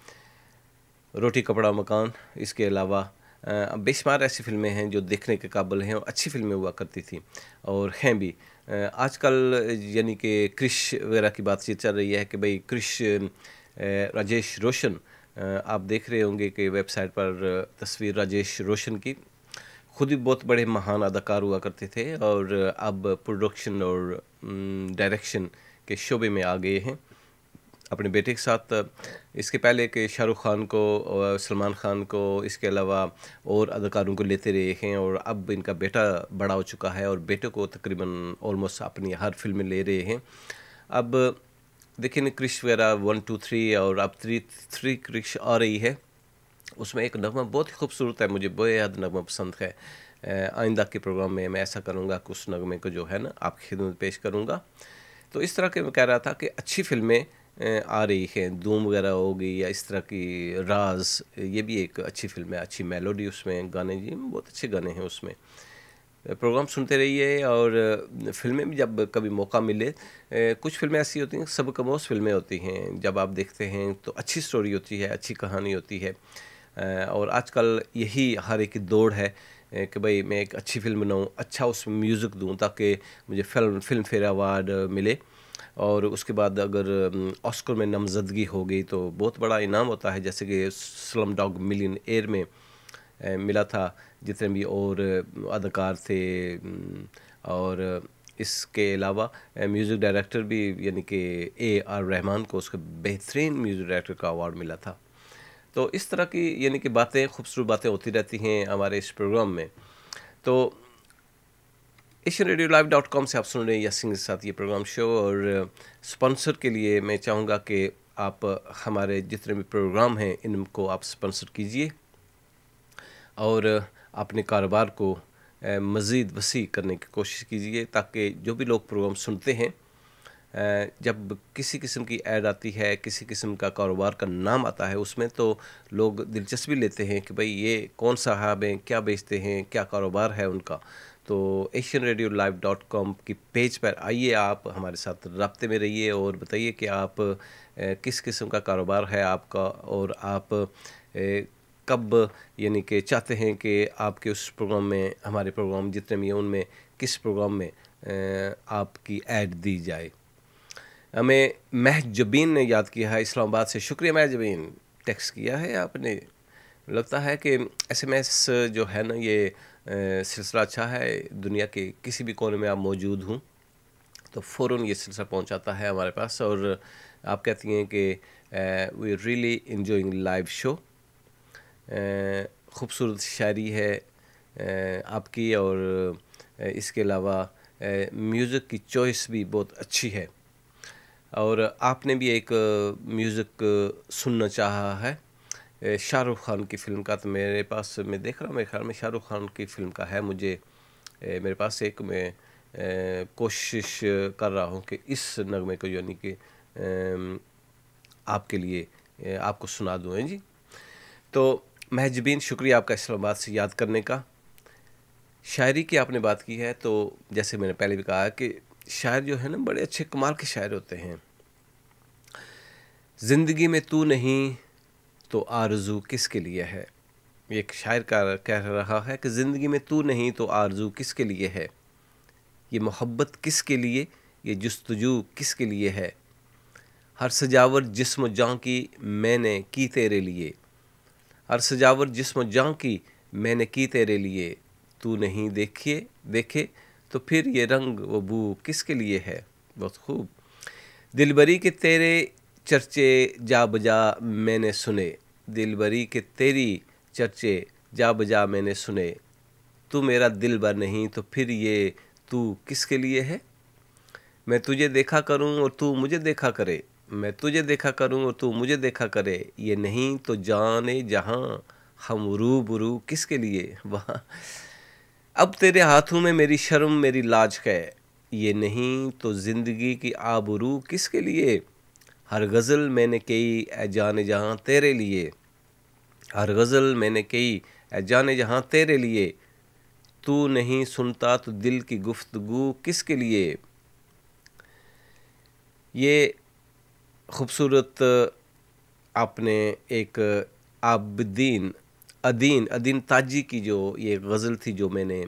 रोटी कपड़ा मकान। इसके अलावा बेशुमार ऐसी फिल्में हैं जो देखने के काबिल हैं और अच्छी फिल्में हुआ करती थी और हैं भी। आजकल यानी कि क्रिश वगैरह की बातचीत चल रही है कि भाई क्रिश, राजेश रोशन, आप देख रहे होंगे कि वेबसाइट पर तस्वीर राजेश रोशन की। खुद ही बहुत बड़े महान अदाकार हुआ करते थे और अब प्रोडक्शन और डायरेक्शन के शोबे में आ गए हैं अपने बेटे के साथ। इसके पहले कि शाहरुख खान को और सलमान खान को, इसके अलावा और अदाकारों को लेते रहे हैं और अब इनका बेटा बड़ा हो चुका है और बेटे को तकरीबन ऑलमोस्ट अपनी हर फिल्म में ले रहे हैं। अब देखिए क्रिश वगैरह 1, 2, 3 और अब 3 क्रिश आ रही है। उसमें एक नगमा बहुत ही खूबसूरत है, मुझे बेहद नगमा पसंद है। आइंदा के प्रोग्राम में मैं ऐसा करूँगा कि उस नगमे को जो है ना आपकी खिदमत पेश करूँगा। तो इस तरह के मैं कह रहा था कि अच्छी फिल्में आ रही हैं, धूम वगैरह हो गई या इस तरह की राज, ये भी एक अच्छी फिल्म है, अच्छी मेलोडी उसमें, गाने जी बहुत अच्छे गाने हैं उसमें। प्रोग्राम सुनते रहिए और फिल्में भी जब कभी मौका मिले, कुछ फिल्में ऐसी होती हैं, सब कमोस फिल्में होती हैं, जब आप देखते हैं तो अच्छी स्टोरी होती है, अच्छी कहानी होती है। और आजकल यही हर एक की दौड़ है कि भाई मैं एक अच्छी फिल्म बनाऊं, अच्छा उसमें म्यूज़िक दूं ताकि मुझे फिल्म फेयर अवार्ड मिले, और उसके बाद अगर ऑस्कर में नामजदगी हो गई तो बहुत बड़ा इनाम होता है, जैसे कि स्लम डॉग मिलियनेयर में मिला था, जितने भी और अदाकार थे। और इसके अलावा म्यूज़िक डायरेक्टर भी, यानी कि AR रहमान को उसके बेहतरीन म्यूज़िक डायरेक्टर का अवार्ड मिला था। तो इस तरह की यानी कि बातें, खूबसूरत बातें होती रहती हैं हमारे इस प्रोग्राम में। तो asianradiolive.com से आप सुन रहे हैं यासीन के साथ ये प्रोग्राम शो, और स्पॉन्सर के लिए मैं चाहूँगा कि आप हमारे जितने भी प्रोग्राम हैं इनको आप स्पॉन्सर कीजिए और अपने कारोबार को मज़ीद वसी करने की कोशिश कीजिए, ताकि जो भी लोग प्रोग्राम सुनते हैं, जब किसी किस्म की ऐड आती है, किसी किस्म का कारोबार का नाम आता है उसमें, तो लोग दिलचस्पी लेते हैं कि भाई ये कौन साहब हैं, क्या बेचते हैं, क्या कारोबार है उनका। तो asianradiolive.com की पेज पर आइए, आप हमारे साथ राब्ते में रहिए और बताइए कि आप किस किस्म का कारोबार है आपका, और आप कब यानी कि चाहते हैं कि आपके उस प्रोग्राम में, हमारे प्रोग्राम जितने भी हैं उनमें किस प्रोग्राम में आपकी ऐड दी जाए। हमें महजबीन ने याद किया है इस्लामाबाद से, शुक्रिया महजबीन, टेक्स्ट किया है आपने। लगता है कि SMS जो है ना, ये सिलसिला अच्छा है, दुनिया के किसी भी कोने में आप मौजूद हों तो फ़ौरन ये सिलसिला पहुंचाता है हमारे पास, और आप कहती हैं कि we really enjoying live show. खूबसूरत शायरी है आपकी, और इसके अलावा म्यूज़िक की चॉइस भी बहुत अच्छी है, और आपने भी एक म्यूज़िक सुनना चाहा है शाहरुख खान की फ़िल्म का। तो मेरे पास, मैं देख रहा हूँ, मेरे ख्याल में शाहरुख खान की फ़िल्म का है, मुझे मेरे पास एक, मैं कोशिश कर रहा हूँ कि इस नगमे को यानी कि आपके लिए आपको सुना दूँ। हैं जी। तो महजबीन, शुक्रिया आपका इस्लामाबाद से याद करने का। शायरी की आपने बात की है, तो जैसे मैंने पहले भी कहा कि शायर जो है ना, बड़े अच्छे कमाल के शायर होते हैं। ज़िंदगी में तू नहीं तो आरज़ू किसके लिए है, एक शायर का कह रहा है कि ज़िंदगी में तू नहीं तो आरज़ू किसके लिए है, ये मोहब्बत किसके लिए, ये जुस्तजू किसके लिए है, हर सजावट जिस्म जान की मैंने की तेरे लिए, हर सजावट जिस्म जान की मैंने की तेरे लिए, तू नहीं देखे तो फिर ये रंग वो बू किसके लिए है। बहुत खूब। दिलबरी के तेरे चर्चे जा बजा मैंने सुने, दिलबरी के तेरी चर्चे जा बजा मैंने सुने, तू मेरा दिलबर नहीं तो फिर ये तू किसके लिए है। मैं तुझे देखा करूं और तू मुझे देखा करे, मैं तुझे देखा करूं और तू मुझे देखा करे, ये नहीं तो जाने जहां हम रूबरू किसके लिए। वाह। अब तेरे हाथों में मेरी शर्म मेरी लाज है, ये नहीं तो ज़िंदगी की आबरू किसके लिए, हर गज़ल मैंने कही ए जाने जहाँ तेरे लिए, हर गज़ल मैंने कही ए जाने जहाँ तेरे लिए, तू नहीं सुनता तो दिल की गुफ्तगू किसके लिए। ये खूबसूरत आपने एक अदीन ताजी की जो ये गज़ल थी जो मैंने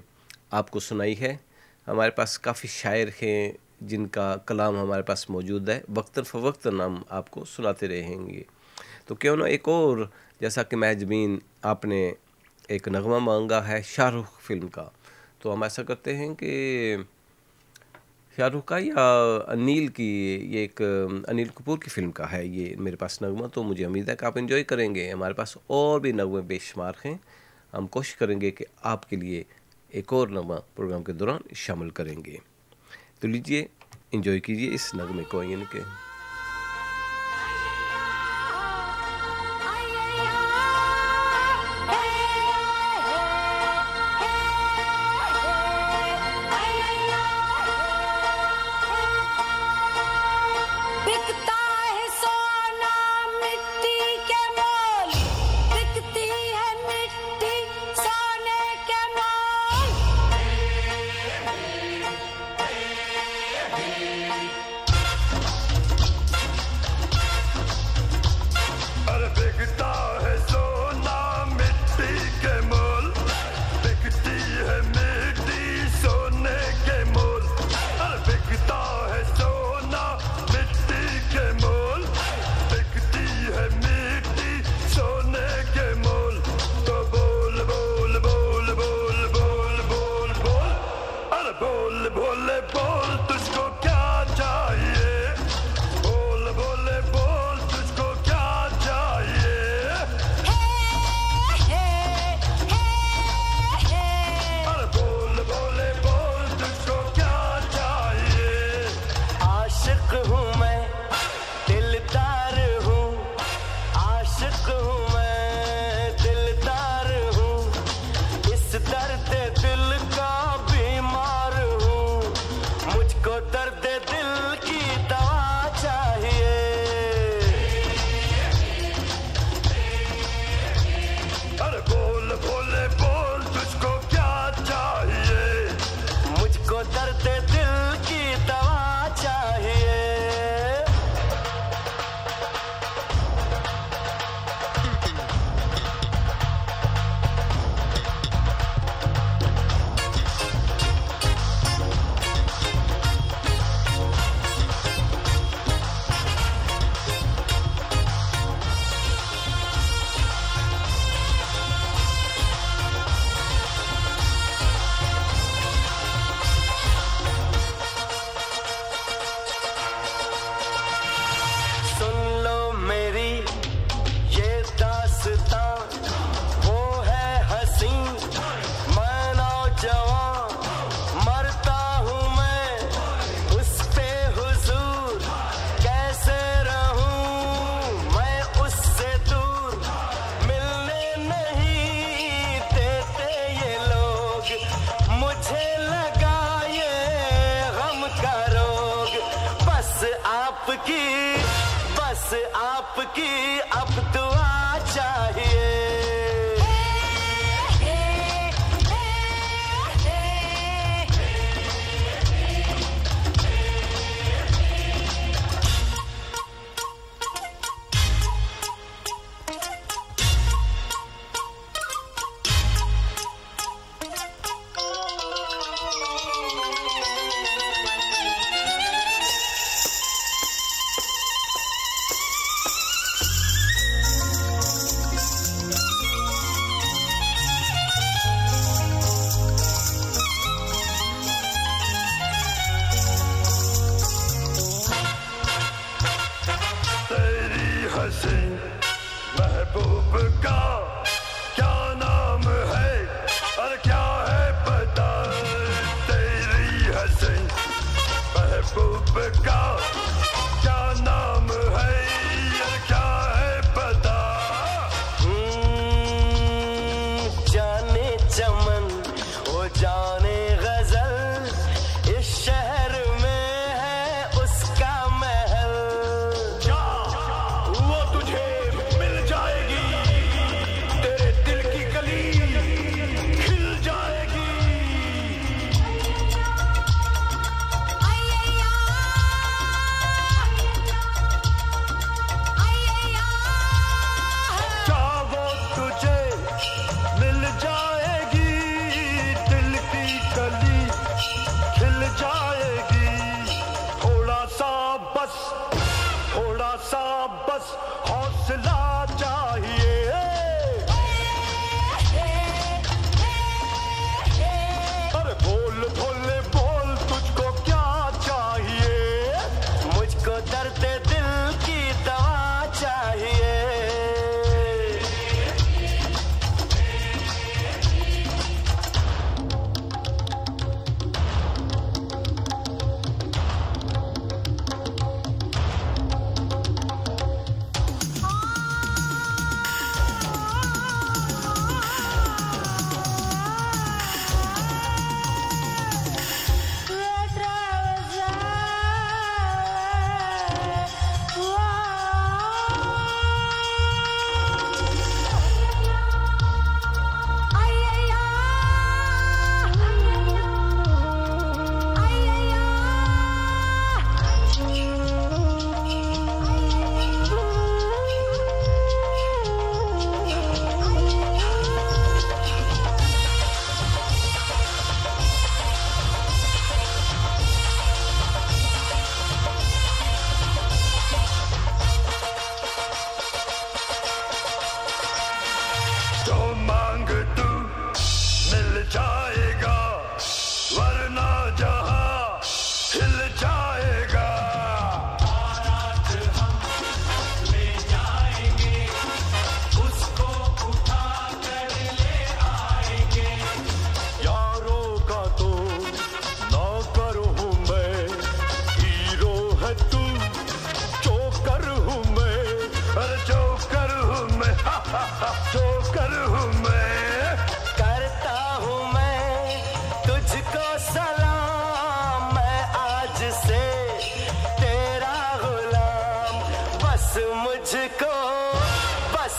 आपको सुनाई है। हमारे पास काफ़ी शायर हैं जिनका कलाम हमारे पास मौजूद है, वक्तन फ़वक्तन हम आपको सुनाते रहेंगे। तो क्यों ना एक और, जैसा कि महजबीन आपने एक नगमा मांगा है शाहरुख फिल्म का, तो हम ऐसा करते हैं कि शाहरुख का या अनिल की, ये एक अनिल कपूर की फ़िल्म का है ये मेरे पास नगमा, तो मुझे उम्मीद है कि आप एंजॉय करेंगे। हमारे पास और भी नगमे बेशुमार हैं, हम कोशिश करेंगे कि आपके लिए एक और नगमा प्रोग्राम के दौरान शामिल करेंगे। तो लीजिए, एंजॉय कीजिए इस नगमे को। यानी कि दर्द दिल का बीमार हूँ, मुझको दर्द दिल की दवा चाहिए। अरे बोल बोले बोल तुझको क्या चाहिए? मुझको दर्द दिल की दवा चाहिए। सुन लो मेरी ये दास्तां, वो है हसीं मैं नौजवान, मरता हूँ मैं उस पे हुजूर, कैसे रहूं मैं उससे दूर, मिलने नहीं देते ये लोग, मुझे लगा ये गम का रोग, बस आपकी अब दुआ चाहिए। महबूब का क्या नाम है और क्या है पता? तेरी हसीं महबूब का क्या नाम है और क्या है पता? जाने चमन वो जाने गजल, इस शहर में है उसका महल। वो तुझे मिल जाएगी, तेरे दिल की कली खिल जाएगी।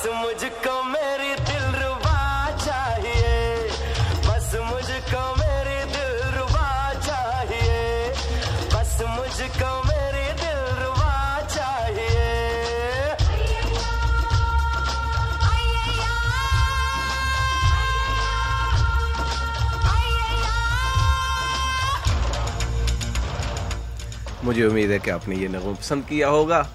बस मुझको मेरी दिलरुबा चाहिए, बस मुझको मेरी दिलरुबा चाहिए, बस मुझको मेरी दिलरुबा चाहिए। मुझे उम्मीद है कि आपने ये नगमा पसंद किया होगा।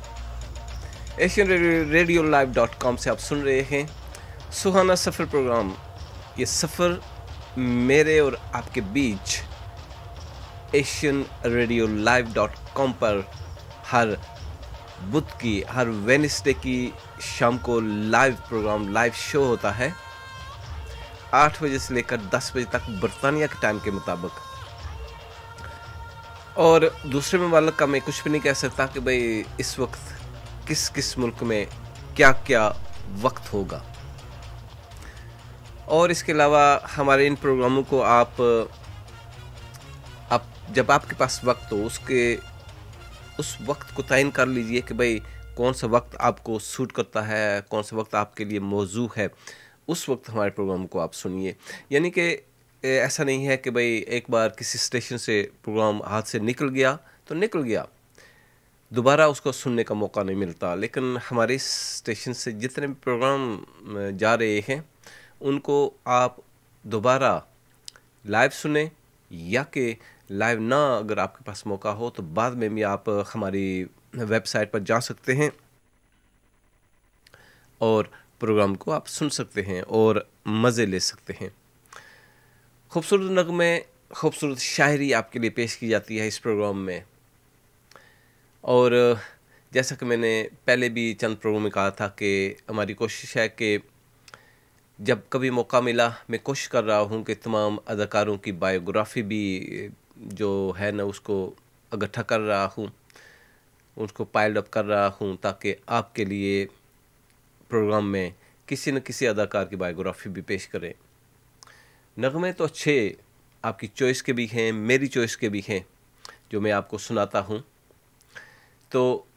एशियन रेडियो लाइव.com से आप सुन रहे हैं सुहाना सफ़र प्रोग्राम। ये सफ़र मेरे और आपके बीच एशियन रेडियो लाइव.com पर हर बुध की, हर वेडनेसडे की शाम को लाइव प्रोग्राम, लाइव शो होता है 8 बजे से लेकर 10 बजे तक बरतानिया के टाइम के मुताबिक। और दूसरे ममालिक का मैं कुछ भी नहीं कह सकता कि भाई इस वक्त किस किस मुल्क में क्या क्या वक्त होगा। और इसके अलावा हमारे इन प्रोग्रामों को आप जब आपके पास वक्त हो उस वक्त को तयन कर लीजिए कि भाई कौन सा वक्त आपको सूट करता है, कौन सा वक्त आपके लिए मौजू है, उस वक्त हमारे प्रोग्राम को आप सुनिए। यानी कि ऐसा नहीं है कि भाई एक बार किसी स्टेशन से प्रोग्राम हाथ से निकल गया तो निकल गया, दोबारा उसको सुनने का मौका नहीं मिलता। लेकिन हमारे स्टेशन से जितने भी प्रोग्राम जा रहे हैं उनको आप दोबारा लाइव सुने, या कि लाइव ना अगर आपके पास मौका हो तो बाद में भी आप हमारी वेबसाइट पर जा सकते हैं और प्रोग्राम को आप सुन सकते हैं और मज़े ले सकते हैं। खूबसूरत नगमे, खूबसूरत शायरी आपके लिए पेश की जाती है इस प्रोग्राम में। और जैसा कि मैंने पहले भी चंद प्रोग्राम में कहा था कि हमारी कोशिश है कि जब कभी मौका मिला मैं कोशिश कर रहा हूँ कि तमाम अदाकारों की बायोग्राफी भी जो है ना उसको इकट्ठा कर रहा हूँ, उसको पाइल्ड अप कर रहा हूँ ताकि आपके लिए प्रोग्राम में किसी न किसी अदाकार की बायोग्राफी भी पेश करें। नगमे तो अच्छे आपकी चॉइस के भी हैं, मेरी चॉइस के भी हैं जो मैं आपको सुनाता हूँ। तो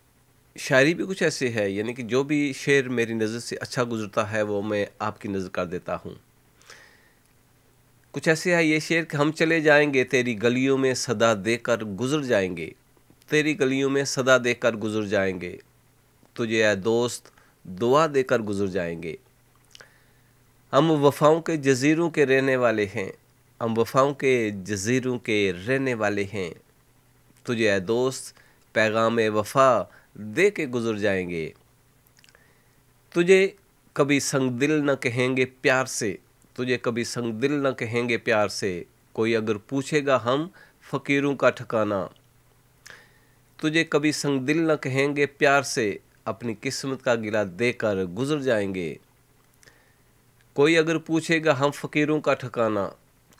शायरी भी कुछ ऐसे है, यानी कि जो भी शेर मेरी नज़र से अच्छा गुजरता है वो मैं आपकी नज़र कर देता हूँ। कुछ ऐसे है ये शेर कि हम चले जाएंगे तेरी गलियों में सदा देकर गुजर जाएंगे, तेरी गलियों में सदा देकर गुजर जाएंगे, तुझे ऐ दोस्त दुआ देकर गुजर जाएंगे। हम वफ़ाओं के जज़ीरों के रहने वाले हैं, हम वफ़ाओं के जज़ीरों के रहने वाले हैं, तुझे ऐ दोस्त पैगाम वफ़ा दे के गुजर जाएंगे। तुझे कभी संग दिल न कहेंगे प्यार से, तुझे कभी संग दिल न कहेंगे प्यार से, कोई अगर पूछेगा हम फ़कीरों का ठिकाना। तुझे कभी संग दिल न कहेंगे प्यार से, अपनी किस्मत का गिला देकर गुजर जाएंगे। कोई अगर पूछेगा हम फ़कीरों का ठिकाना,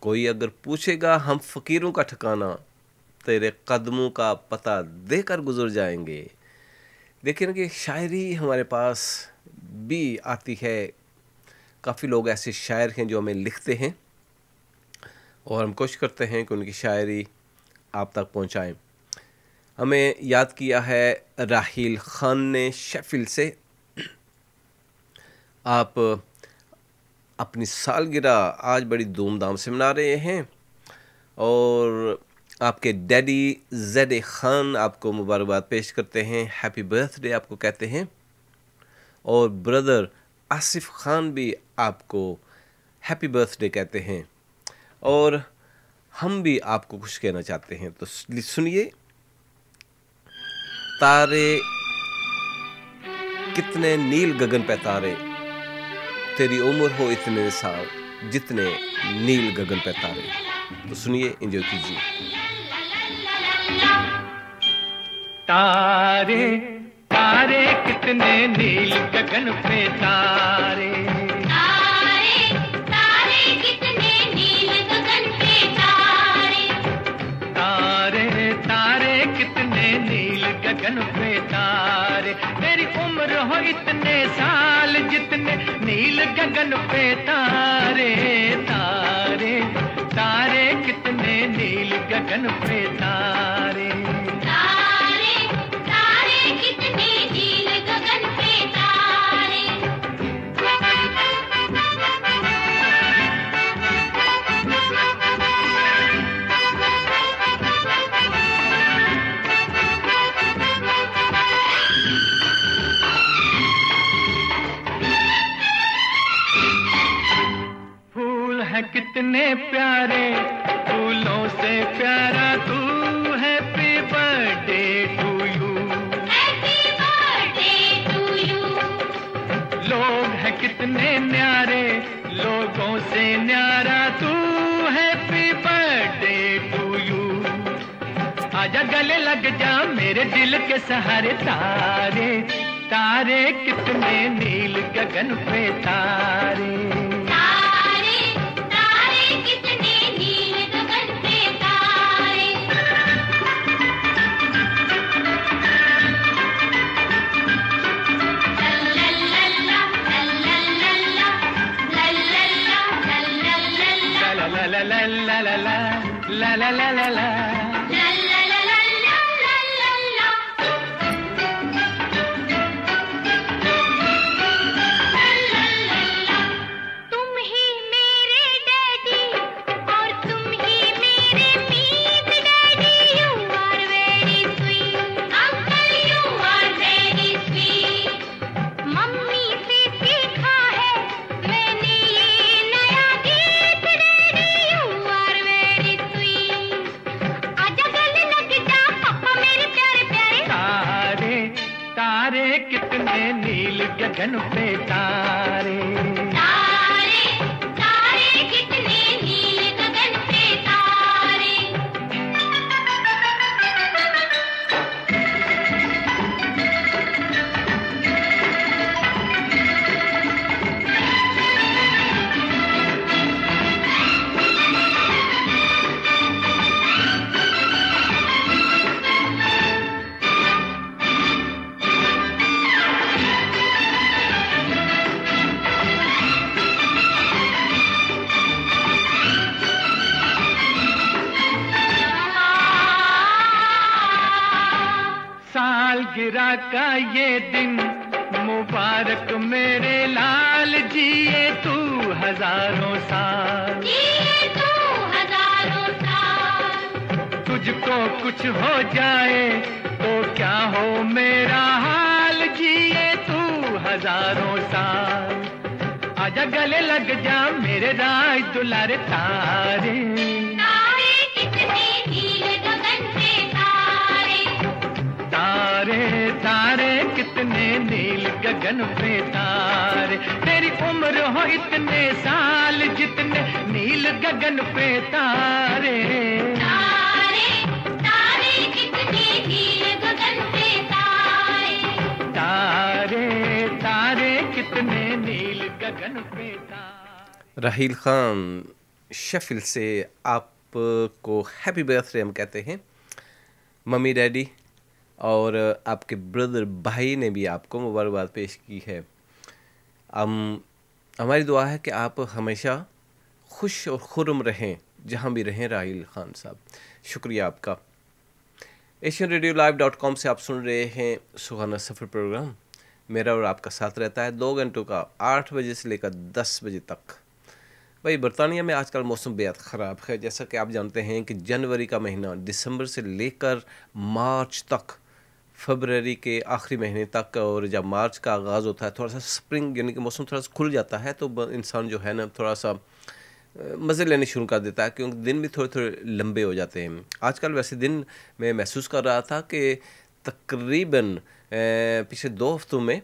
कोई अगर पूछेगा हम फ़कीरों का ठिकाना, तेरे कदमों का पता देकर गुजर जाएंगे। देखिए ना कि शायरी हमारे पास भी आती है, काफ़ी लोग ऐसे शायर हैं जो हमें लिखते हैं और हम कोशिश करते हैं कि उनकी शायरी आप तक पहुंचाएं। हमें याद किया है राहील ख़ान ने शेफिल्ड से। आप अपनी सालगिरह आज बड़ी धूमधाम से मना रहे हैं और आपके डैडी ज़ेड ख़ान आपको मुबारकबाद पेश करते हैं, हैप्पी बर्थडे आपको कहते हैं। और ब्रदर आसिफ ख़ान भी आपको हैप्पी बर्थडे कहते हैं और हम भी आपको कुछ कहना चाहते हैं। तो सुनिए, तारे कितने नील गगन पे तारे, तेरी उम्र हो इतने साल जितने नील गगन पे तारे। तो सुनिए, एंजॉय कीजिए। तारे तारे कितने नील गगन पे तारे, तारे तारे कितने नील गगन पे तारे, तारे तारे कितने नील गगन पे तारे, तेरी उम्र हो इतने साल जितने नील गगन पे तारे। तारे तारे कितने नील गगन पे तारे, तारे तारे कितने नील गगन पे तारे। आजा गले लग जा मेरे दिल के सहारे तारे तारे कितने नील गगन पे तारे तारे तारे कितने नील गगन पे तारे लल्लल्ला लल्लल्ला लल्लल्ला ला ला ला ला ला ला ला ला ला गगन पे तारे तारे तारे कितने नील गगन पे तारे गिरा का ये दिन मुबारक मेरे लाल जिए तू हजारों साल जिए तू हजारों साल तुझको कुछ हो जाए तो क्या हो मेरा हाल जिए तू हजारों साल आजा गले लग जा मेरे राज दुलारे तारे तारे कितने नील गगन पे तारे तारे तारे कितने नील गगन पे तारे तेरी उम्र हो इतने साल जितने नील गगन पे तारे तारे तारे कितने नील गगन पे तारे तारे तारे कितने नील गगन पे तारे। राहील खान शेफिल से आपको हैप्पी बर्थडे हम कहते हैं। मम्मी डैडी और आपके ब्रदर भाई ने भी आपको मुबारकबाद पेश की है। हमारी दुआ है कि आप हमेशा खुश और खुर्रम रहें जहाँ भी रहें। राहील खान साहब शुक्रिया आपका। AsianRadioLive.com से आप सुन रहे हैं सुहाना सफ़र प्रोग्राम। मेरा और आपका साथ रहता है 2 घंटों का, 8 बजे से लेकर 10 बजे तक। भाई बरतानिया में आजकल मौसम बेहद ख़राब है। जैसा कि आप जानते हैं कि जनवरी का महीना दिसंबर से लेकर मार्च तक, फरवरी के आखिरी महीने तक, और जब मार्च का आगाज़ होता है थोड़ा सा स्प्रिंग यानी कि मौसम थोड़ा सा खुल जाता है तो इंसान जो है ना थोड़ा सा मज़े लेने शुरू कर देता है, क्योंकि दिन भी थोड़े थोड़े लंबे हो जाते हैं। आजकल वैसे दिन मैं महसूस कर रहा था कि तकरीबन पिछले 2 हफ्तों में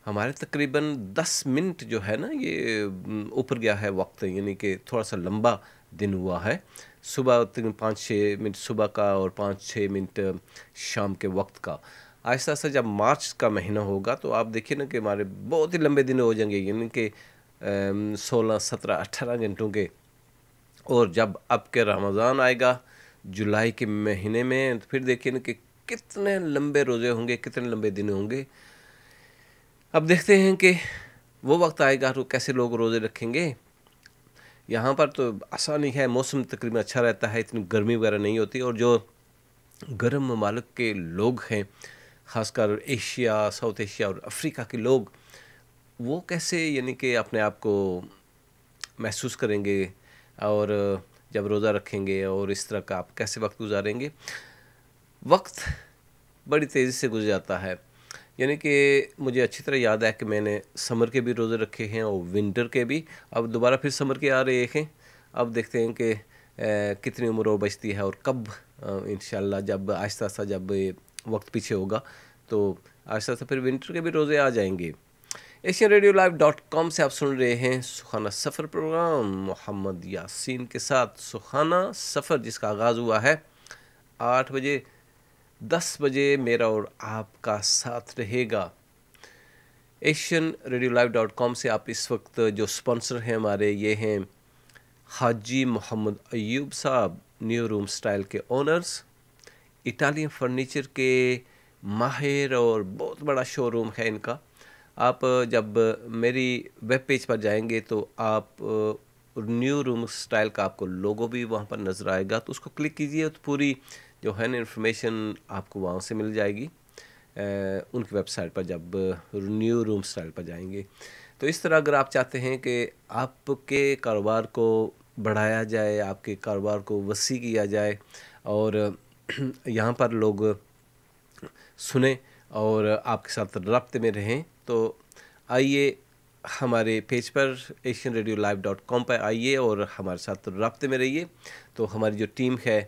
हमारे तकरीबन 10 मिनट जो है ना ये ऊपर गया है वक्त, यानी कि थोड़ा सा लंबा दिन हुआ है। सुबह 5-6 मिनट सुबह का और 5-6 मिनट शाम के वक्त का। आहिस्ता आहिस्ता जब मार्च का महीना होगा तो आप देखिए ना कि हमारे बहुत ही लंबे दिन हो जाएंगे, यानी कि 16, 17, 18 घंटों के। और जब अब के रमज़ान आएगा जुलाई के महीने में तो फिर देखिए ना कि कितने लंबे रोज़े होंगे, कितने लंबे दिन होंगे। अब देखते हैं कि वो वक्त आएगा तो कैसे लोग रोज़े रखेंगे। यहाँ पर तो आसानी है, मौसम तकरीबन अच्छा रहता है, इतनी गर्मी वगैरह नहीं होती। और जो गर्म ममालिक के लोग हैं, ख़ासकर एशिया, साउथ एशिया और अफ्रीका के लोग, वो कैसे यानी कि अपने आप को महसूस करेंगे और जब रोज़ा रखेंगे और इस तरह का आप कैसे वक्त गुजारेंगे। वक्त बड़ी तेज़ी से गुजर जाता है। यानी कि मुझे अच्छी तरह याद है कि मैंने समर के भी रोज़े रखे हैं और विंटर के भी। अब दोबारा फिर समर के आ रहे हैं। अब देखते हैं कि कितनी उम्र और बचती है और कब इंशाल्लाह जब आहिस्ता आहिस्ता जब वक्त पीछे होगा तो आहिस्ता आहिस्ता फिर विंटर के भी रोज़े आ जाएंगे। AsianRadioLive.com से आप सुन रहे हैं सुहाना सफ़र प्रोग्राम मोहम्मद यासीन के साथ। सुहाना सफ़र जिसका आगाज़ हुआ है 8 बजे 10 बजे मेरा और आपका साथ रहेगा। asianradiolive.com से आप इस वक्त जो स्पॉन्सर हैं हमारे, ये हैं हाजी मोहम्मद अयूब साहब, न्यू रूम स्टाइल के ओनर्स, इटालियन फर्नीचर के माहिर और बहुत बड़ा शोरूम है इनका। आप जब मेरी वेब पेज पर जाएंगे तो आप न्यू रूम स्टाइल का आपको लोगो भी वहाँ पर नज़र आएगा, तो उसको क्लिक कीजिए तो पूरी जो है ना इन्फॉर्मेशन आपको वहाँ से मिल जाएगी उनकी वेबसाइट पर जब न्यू रूम स्टाइल पर जाएंगे। तो इस तरह अगर आप चाहते हैं कि आपके कारोबार को बढ़ाया जाए, आपके कारोबार को वसी किया जाए और यहाँ पर लोग सुने और आपके साथ रब्ते में रहें, तो आइए हमारे पेज पर asianradiolive.com पर आइए और हमारे साथ रब्ते में रहिए। तो हमारी जो टीम है,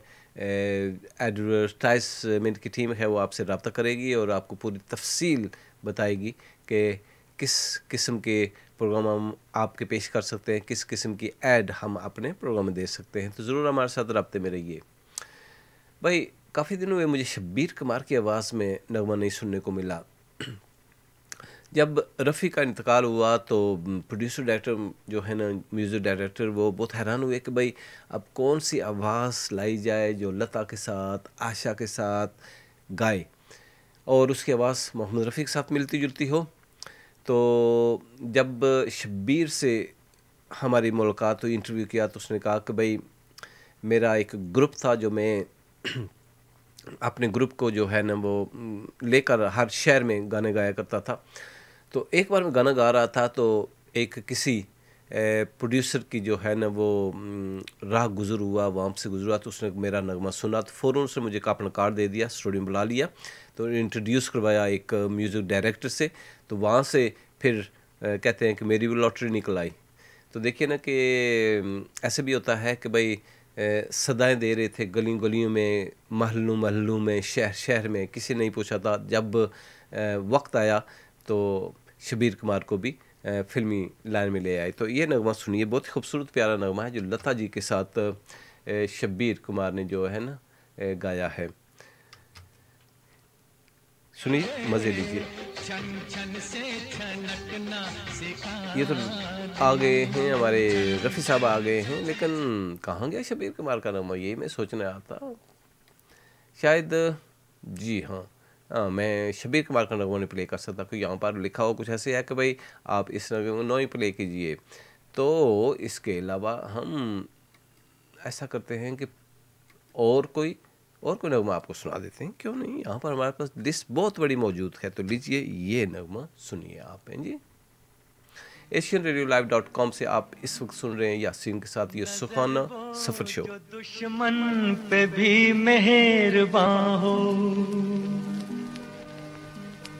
एडवर्टाइजमेंट की टीम है, वो आपसे रब्ता करेगी और आपको पूरी तफसील बताएगी कि किस किस्म के प्रोग्राम हम आपके पेश कर सकते हैं, किस किस्म की ऐड हम अपने प्रोग्राम में दे सकते हैं। तो ज़रूर हमारे साथ रब्ते में रहिए। भाई काफ़ी दिनों में मुझे शब्बीर कुमार की आवाज़ में नगमा नहीं सुनने को मिला। जब रफ़ी का इंतकाल हुआ तो प्रोड्यूसर डायरेक्टर जो है ना, म्यूज़िक डायरेक्टर, वो बहुत हैरान हुए कि भाई अब कौन सी आवाज़ लाई जाए जो लता के साथ, आशा के साथ गाए और उसकी आवाज़ मोहम्मद रफ़ी के साथ मिलती जुलती हो। तो जब शब्बीर से हमारी मुलाकात हुई, इंटरव्यू किया, तो उसने कहा कि भाई मेरा एक ग्रुप था जो मैं अपने ग्रुप को जो है ना वो लेकर हर शहर में गाने गाया करता था। तो एक बार मैं गाना गा रहा था तो एक किसी प्रोड्यूसर की जो है ना वो राह गुज़र हुआ, वहाँ से गुजरा, तो उसने मेरा नगमा सुना तो फ़ौरन उसने मुझे अपना कार्ड दे दिया, स्टूडियो में बुला लिया, तो इंट्रोड्यूस करवाया एक म्यूज़िक डायरेक्टर से। तो वहाँ से फिर कहते हैं कि मेरी भी लॉटरी निकल आई। तो देखिए ना कि ऐसे भी होता है कि भाई सदाएं दे रहे थे गलियों गलियों में, महलों महलों में, शहर शहर में, किसी ने नहीं पूछा था। जब वक्त आया तो शब्बीर कुमार को भी फिल्मी लाइन में ले आए। तो ये नगमा सुनिए, बहुत ही खूबसूरत प्यारा नगमा है जो लता जी के साथ शब्बीर कुमार ने जो है ना गाया है। सुनिए, मज़े लीजिए। ये तो आ गए हैं हमारे रफ़ी साहब आ गए हैं, लेकिन कहाँ गया शब्बीर कुमार का नगमा, यही मैं सोचने आता शायद। जी हाँ, मैं शब्बीर कुमार का नगमा नहीं प्ले कर सकता, क्योंकि यहाँ पर लिखा हो कुछ ऐसे है कि भाई आप इस नगमे नो ही प्ले कीजिए। तो इसके अलावा हम ऐसा करते हैं कि और कोई नगमा आपको सुना देते हैं, क्यों नहीं। यहाँ पर हमारे पास लिस्ट बहुत बड़ी मौजूद है, तो लीजिए ये नगमा सुनिए आप हैं जी। asianradiolive.com से आप इस वक्त सुन रहे हैं यासीन के साथ ये सुहाना सफर शो। दुश्मन पे भी मेहरबान हो,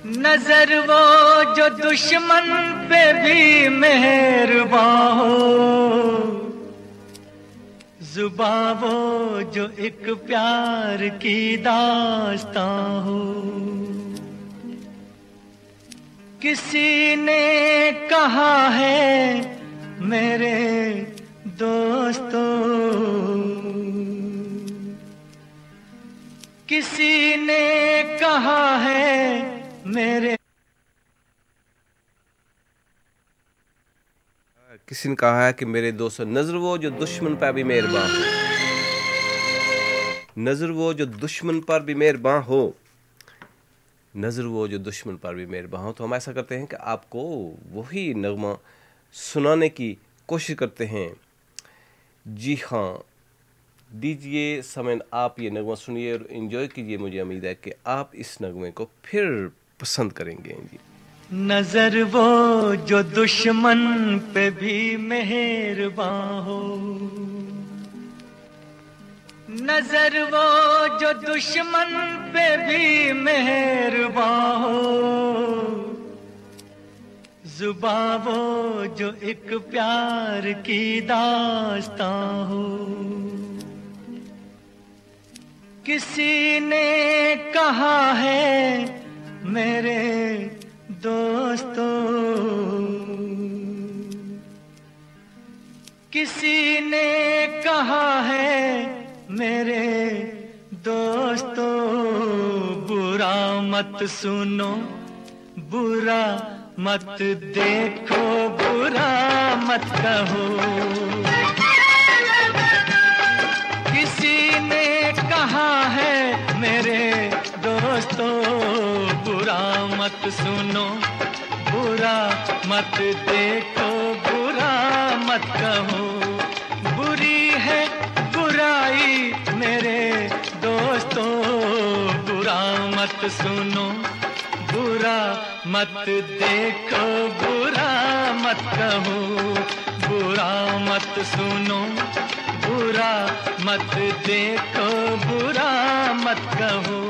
नजर वो जो दुश्मन पे भी मेहरबान हो, जुबां वो जो एक प्यार की दास्तां हो। किसी ने कहा है मेरे दोस्तों, किसी ने कहा है मेरे, किसी ने कहा है कि मेरे दोस्त, नजर वो जो दुश्मन पर भी मेहरबान हो, नजर वो जो दुश्मन पर भी मेहरबान हो, नजर वो जो दुश्मन पर भी मेहरबान हो। तो हम ऐसा करते हैं कि आपको वही नगमा सुनाने की कोशिश करते हैं। जी हाँ, दीजिए समय, आप ये नगमा सुनिए और एंजॉय कीजिए। मुझे उम्मीद है कि आप इस नगमे को फिर पसंद करेंगे जी। नजर वो जो दुश्मन पे भी मेहरबान हो, नजर वो जो दुश्मन पे भी मेहरबान हो, जुबां वो जो एक प्यार की दास्तां हो। किसी ने कहा है मेरे दोस्तों, किसी ने कहा है मेरे दोस्तों बुरा मत सुनो, बुरा मत देखो, बुरा मत कहो। किसी ने कहा है मेरे दोस्तों बुरा मत सुनो, बुरा मत देखो, बुरा मत कहो। बुरी है बुराई मेरे दोस्तों बुरा मत सुनो, बुरा मत देखो, बुरा मत कहो। बुरा मत सुनो, बुरा मत देखो, बुरा मत कहो।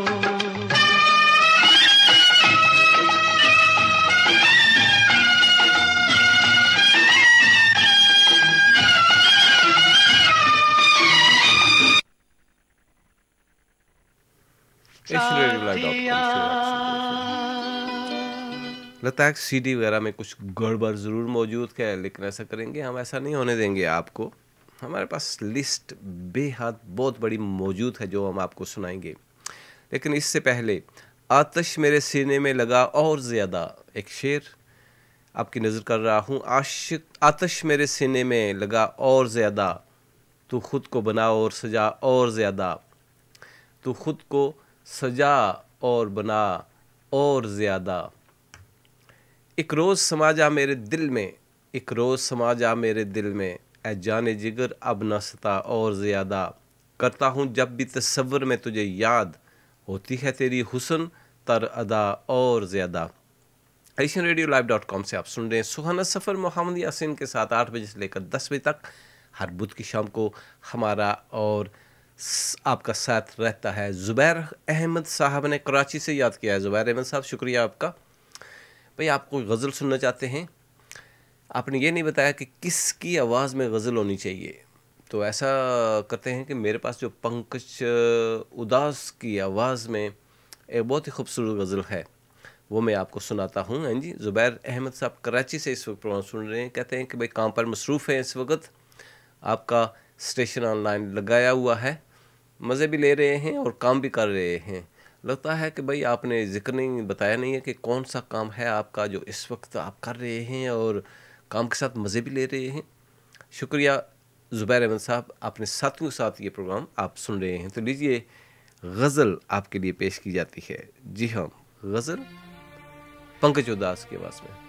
लगता है सीडी वगैरह में कुछ गड़बड़ ज़रूर मौजूद है, लेकिन ऐसा करेंगे हम, ऐसा नहीं होने देंगे आपको। हमारे पास लिस्ट बेहद बहुत बड़ी मौजूद है जो हम आपको सुनाएंगे। लेकिन इससे पहले आतिश मेरे सीने में लगा और ज़्यादा, एक शेर आपकी नज़र कर रहा हूँ। आशिक आतिश मेरे सीने में लगा और ज़्यादा, तू खुद को बना और सजा और ज़्यादा, तू खुद को सजा और बना और ज़्यादा। एक रोज़ समा जा मेरे दिल में, एक रोज़ समा जा मेरे दिल में, ऐ जाने जिगर अब न सता और ज़्यादा। करता हूँ जब भी तस्वर में तुझे याद, होती है तेरी हुस्न तर अदा और ज़्यादा। AsianRadioLive.com से आप सुन रहे हैं सुहाना सफ़र मोहम्मद यासीन के साथ 8 बजे से लेकर 10 बजे तक हर बुध की शाम को हमारा और आपका साथ रहता है। ज़ुबैर अहमद साहब ने कराची से याद किया है। ज़ुबैर अहमद साहब शुक्रिया आपका। भाई आप कोई गज़ल सुनना चाहते हैं, आपने ये नहीं बताया कि किसकी आवाज़ में गज़ल होनी चाहिए, तो ऐसा करते हैं कि मेरे पास जो पंकज उदास की आवाज़ में एक बहुत ही खूबसूरत गज़ल है वो मैं आपको सुनाता हूँ। हाँ जी, ज़ुबैर अहमद साहब कराची से इस वक्त प्रोग्राम सुन रहे हैं। कहते हैं कि भाई काम पर मसरूफ़ है इस वक्त, आपका स्टेशन ऑनलाइन लगाया हुआ है, मज़े भी ले रहे हैं और काम भी कर रहे हैं। लगता है कि भाई आपने ज़िक्र नहीं बताया नहीं है कि कौन सा काम है आपका जो इस वक्त आप कर रहे हैं और काम के साथ मज़े भी ले रहे हैं। शुक्रिया ज़ुबैर अहमद साहब, आपने साथियों के साथ ये प्रोग्राम आप सुन रहे हैं। तो लीजिए गज़ल आपके लिए पेश की जाती है। जी हाँ, गज़ल पंकज उदास की आवाज़ में।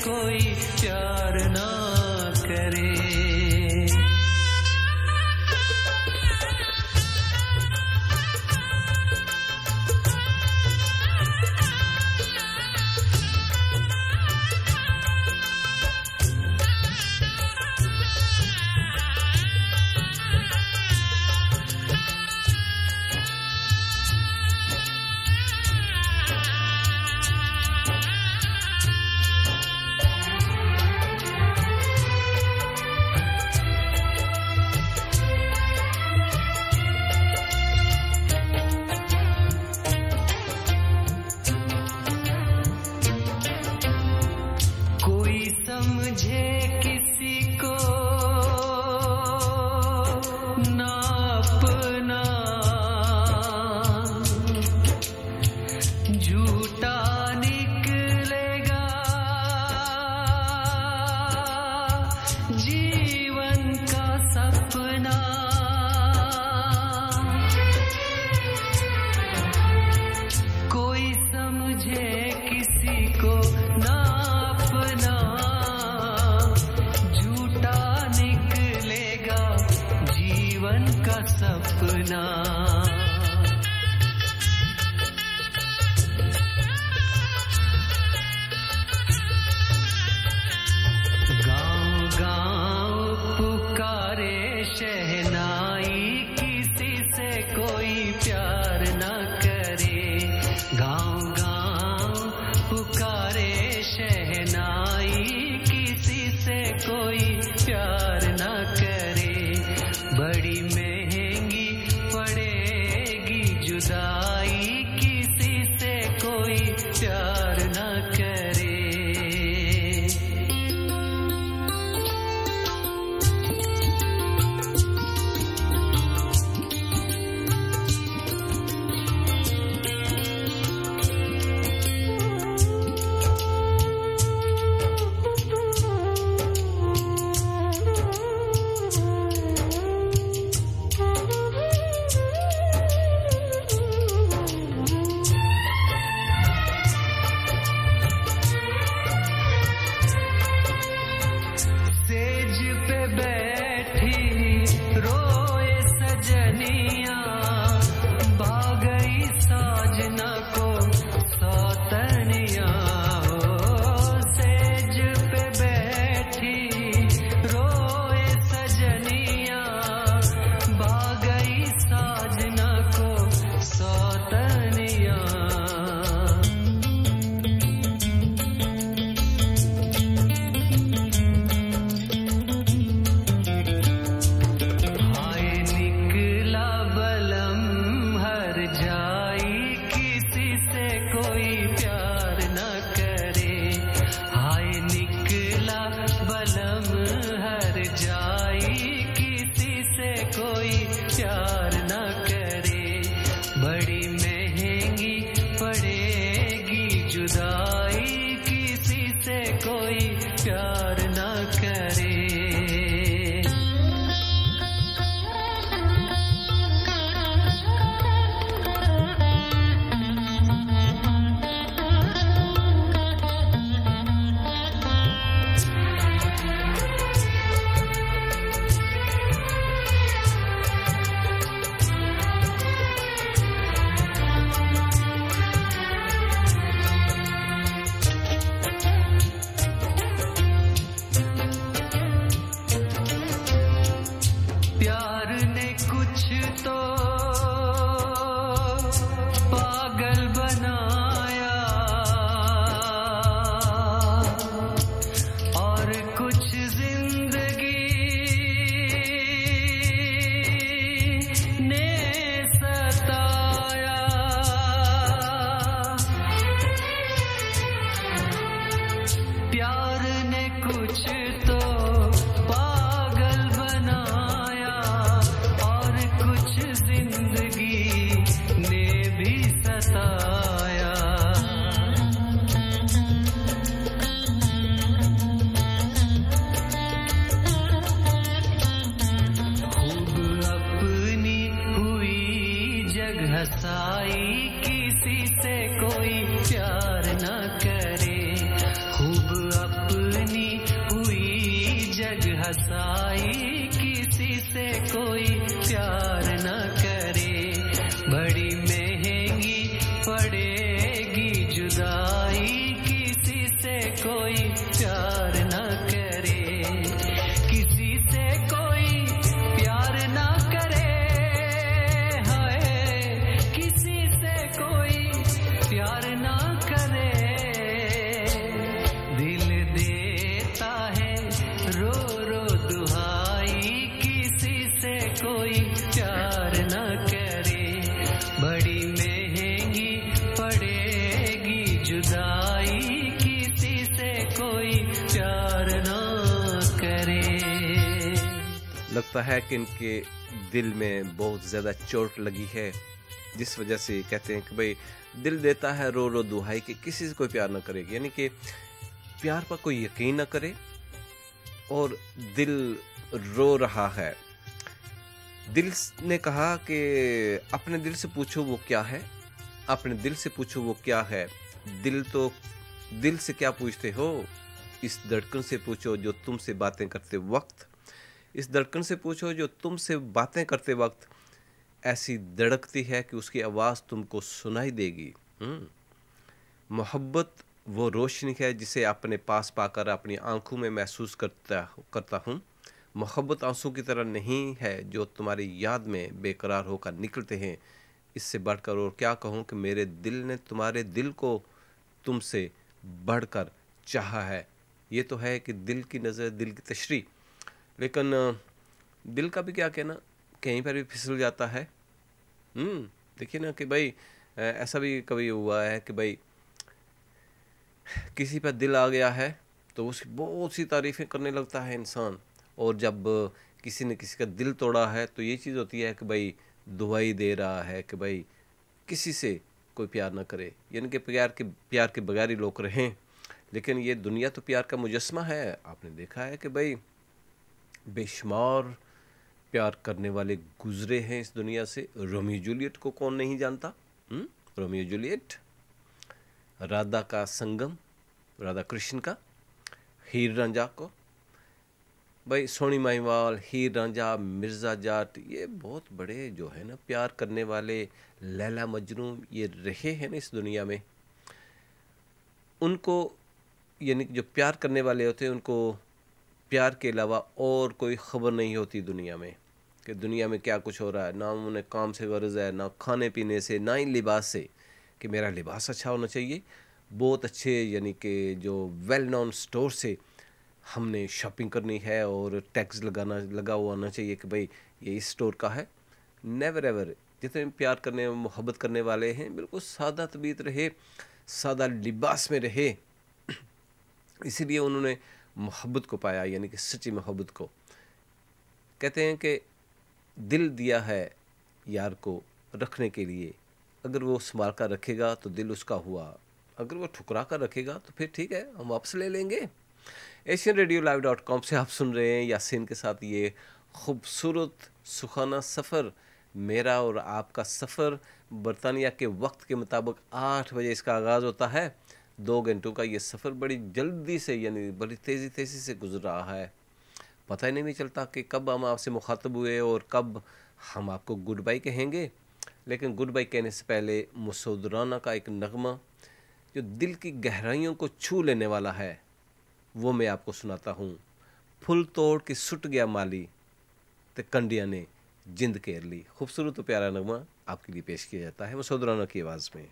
कोई प्यार ना करे। जीवन का सपना कोई समझे किसी को ना अपना, झूठा निकलेगा जीवन का सपना। शहनाई किसी से कोई प्यार न करे, गाँव-गाँव पुकारे शहनाई किसी से कोई प्यार न करे। बड़ी महंगी पड़ेगी जुदाई किसी से कोई प्यार न करे। लगता है कि इनके दिल में बहुत ज़्यादा चोट लगी है, जिस वजह से कहते हैं कि भाई दिल देता है रो रो दुहाई कि किसी से कोई प्यार ना करेगी, यानी कि प्यार पर कोई यकीन ना करे, और दिल रो रहा है। दिल ने कहा कि अपने दिल से पूछो वो क्या है, अपने दिल से पूछो वो क्या है। दिल से क्या पूछते हो, इस धड़कन से पूछो जो तुमसे बातें करते वक्त, इस धड़कन से पूछो जो तुमसे बातें करते वक्त ऐसी धड़कती है कि उसकी आवाज़ तुमको सुनाई देगी। मोहब्बत वो रोशनी है जिसे अपने पास पाकर अपनी आंखों में महसूस करता हूँ। मोहब्बत आंसू की तरह नहीं है जो तुम्हारी याद में बेकरार होकर निकलते हैं। इससे बढ़कर और क्या कहूँ कि मेरे दिल ने तुम्हारे दिल को तुमसे बढ़कर चाहा है। ये तो है कि दिल की नज़र, दिल की तशरीह, लेकिन दिल का भी क्या कहना, कहीं पर भी फिसल जाता है। देखिए ना कि भाई ऐसा भी कभी हुआ है कि भाई किसी पर दिल आ गया है तो उसकी बहुत सी तारीफ़ें करने लगता है इंसान, और जब किसी ने किसी का दिल तोड़ा है तो ये चीज़ होती है कि भाई दुआई दे रहा है कि भाई किसी से कोई प्यार ना करे, यानी कि प्यार के बगैर ही लोग रहें। लेकिन ये दुनिया तो प्यार का मुजस्मा है। आपने देखा है कि भाई बेशुमार प्यार करने वाले गुजरे हैं इस दुनिया से। रोमियो जूलियट को कौन नहीं जानता? रोमियो जूलियट, राधा का संगम, राधा कृष्ण का, हीर रांझा को, भाई सोनी माहीवाल, हीर रांझा, मिर्ज़ा जाट, ये बहुत बड़े जो है ना प्यार करने वाले, लैला मजनू ये रहे हैं ना इस दुनिया में। उनको यानी कि जो प्यार करने वाले होते हैं उनको प्यार के अलावा और कोई ख़बर नहीं होती दुनिया में, कि दुनिया में क्या कुछ हो रहा है। ना उन्हें काम से गर्ज है, ना खाने पीने से, ना ही लिबास से, कि मेरा लिबास अच्छा होना चाहिए। बहुत अच्छे यानी कि जो वेल नोन स्टोर से हमने शॉपिंग करनी है और टैक्स लगा हुआ होना चाहिए कि भाई ये इस स्टोर का है। Never ever. जितने प्यार करने मोहब्बत करने वाले हैं बिल्कुल सादा तबीयत रहे, सादा लिबास में रहे, इसीलिए उन्होंने मोहब्बत को पाया, यानी कि सच्ची मोहब्बत को। कहते हैं कि दिल दिया है यार को रखने के लिए, अगर वो संभाल कर रखेगा तो दिल उसका हुआ, अगर वो ठुकरा कर रखेगा तो फिर ठीक है, हम वापस ले लेंगे। AsianRadioLive.com से आप सुन रहे हैं यासीन के साथ ये खूबसूरत सुखाना सफ़र, मेरा और आपका सफ़र। बरतानिया के वक्त के मुताबिक 8 बजे इसका आगाज़ होता है। 2 घंटों का ये सफ़र बड़ी जल्दी से यानी बड़ी तेज़ी से गुजर रहा है। पता ही नहीं चलता कि कब हम आपसे मुखातब हुए और कब हम आपको गुड बाय कहेंगे। लेकिन गुड बाय कहने से पहले मुसौदराना का एक नगमा जो दिल की गहराइयों को छू लेने वाला है वो मैं आपको सुनाता हूँ। फुल तोड़ के सुट गया माली ते कंडिया ने जिंद केर ली। खूबसूरत और प्यारा नगमा आपके लिए पेश किया जाता है मुसौदराना की आवाज़ में।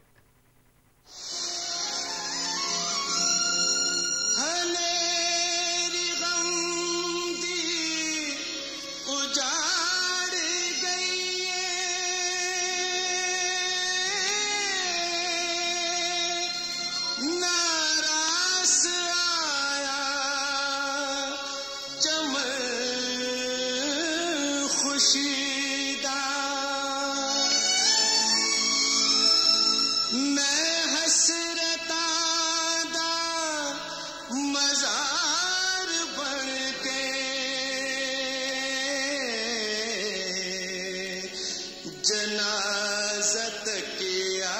जनाजत किया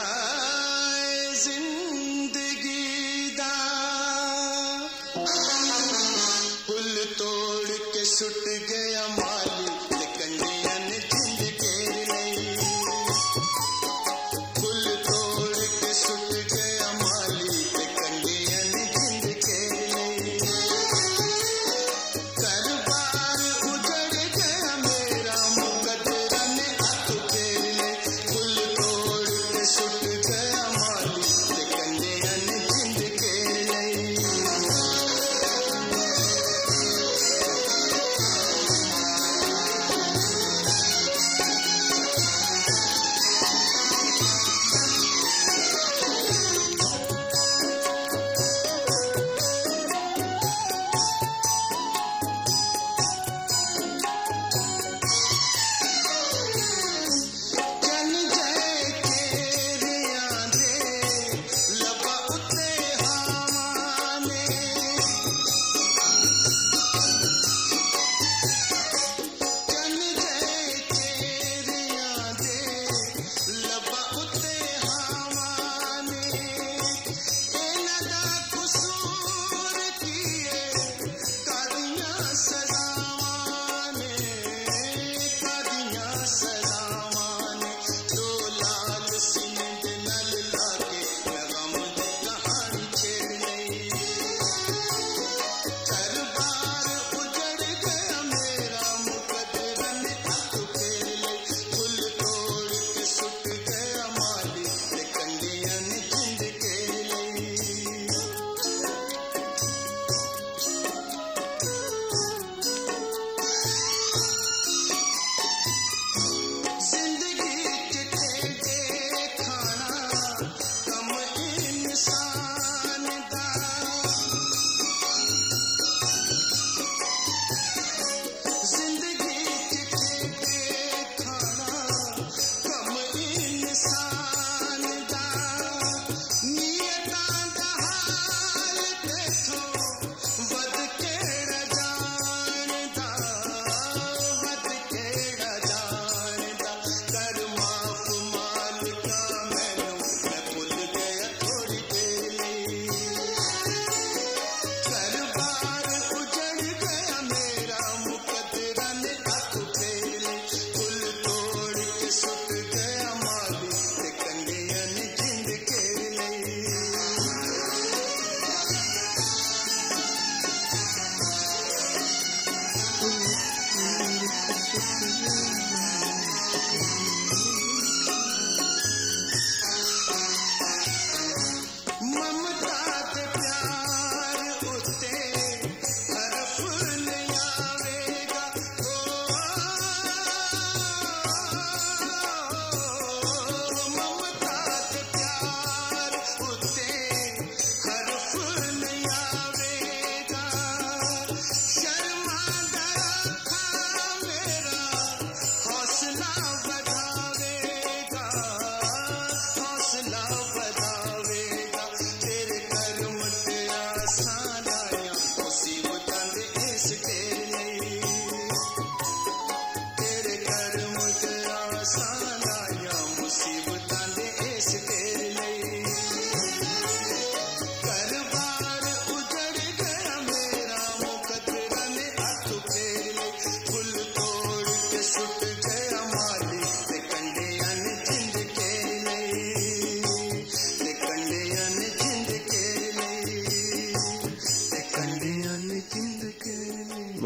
जिंदगी दा, पुल तोड़ के सुट गया माली ते कंडियन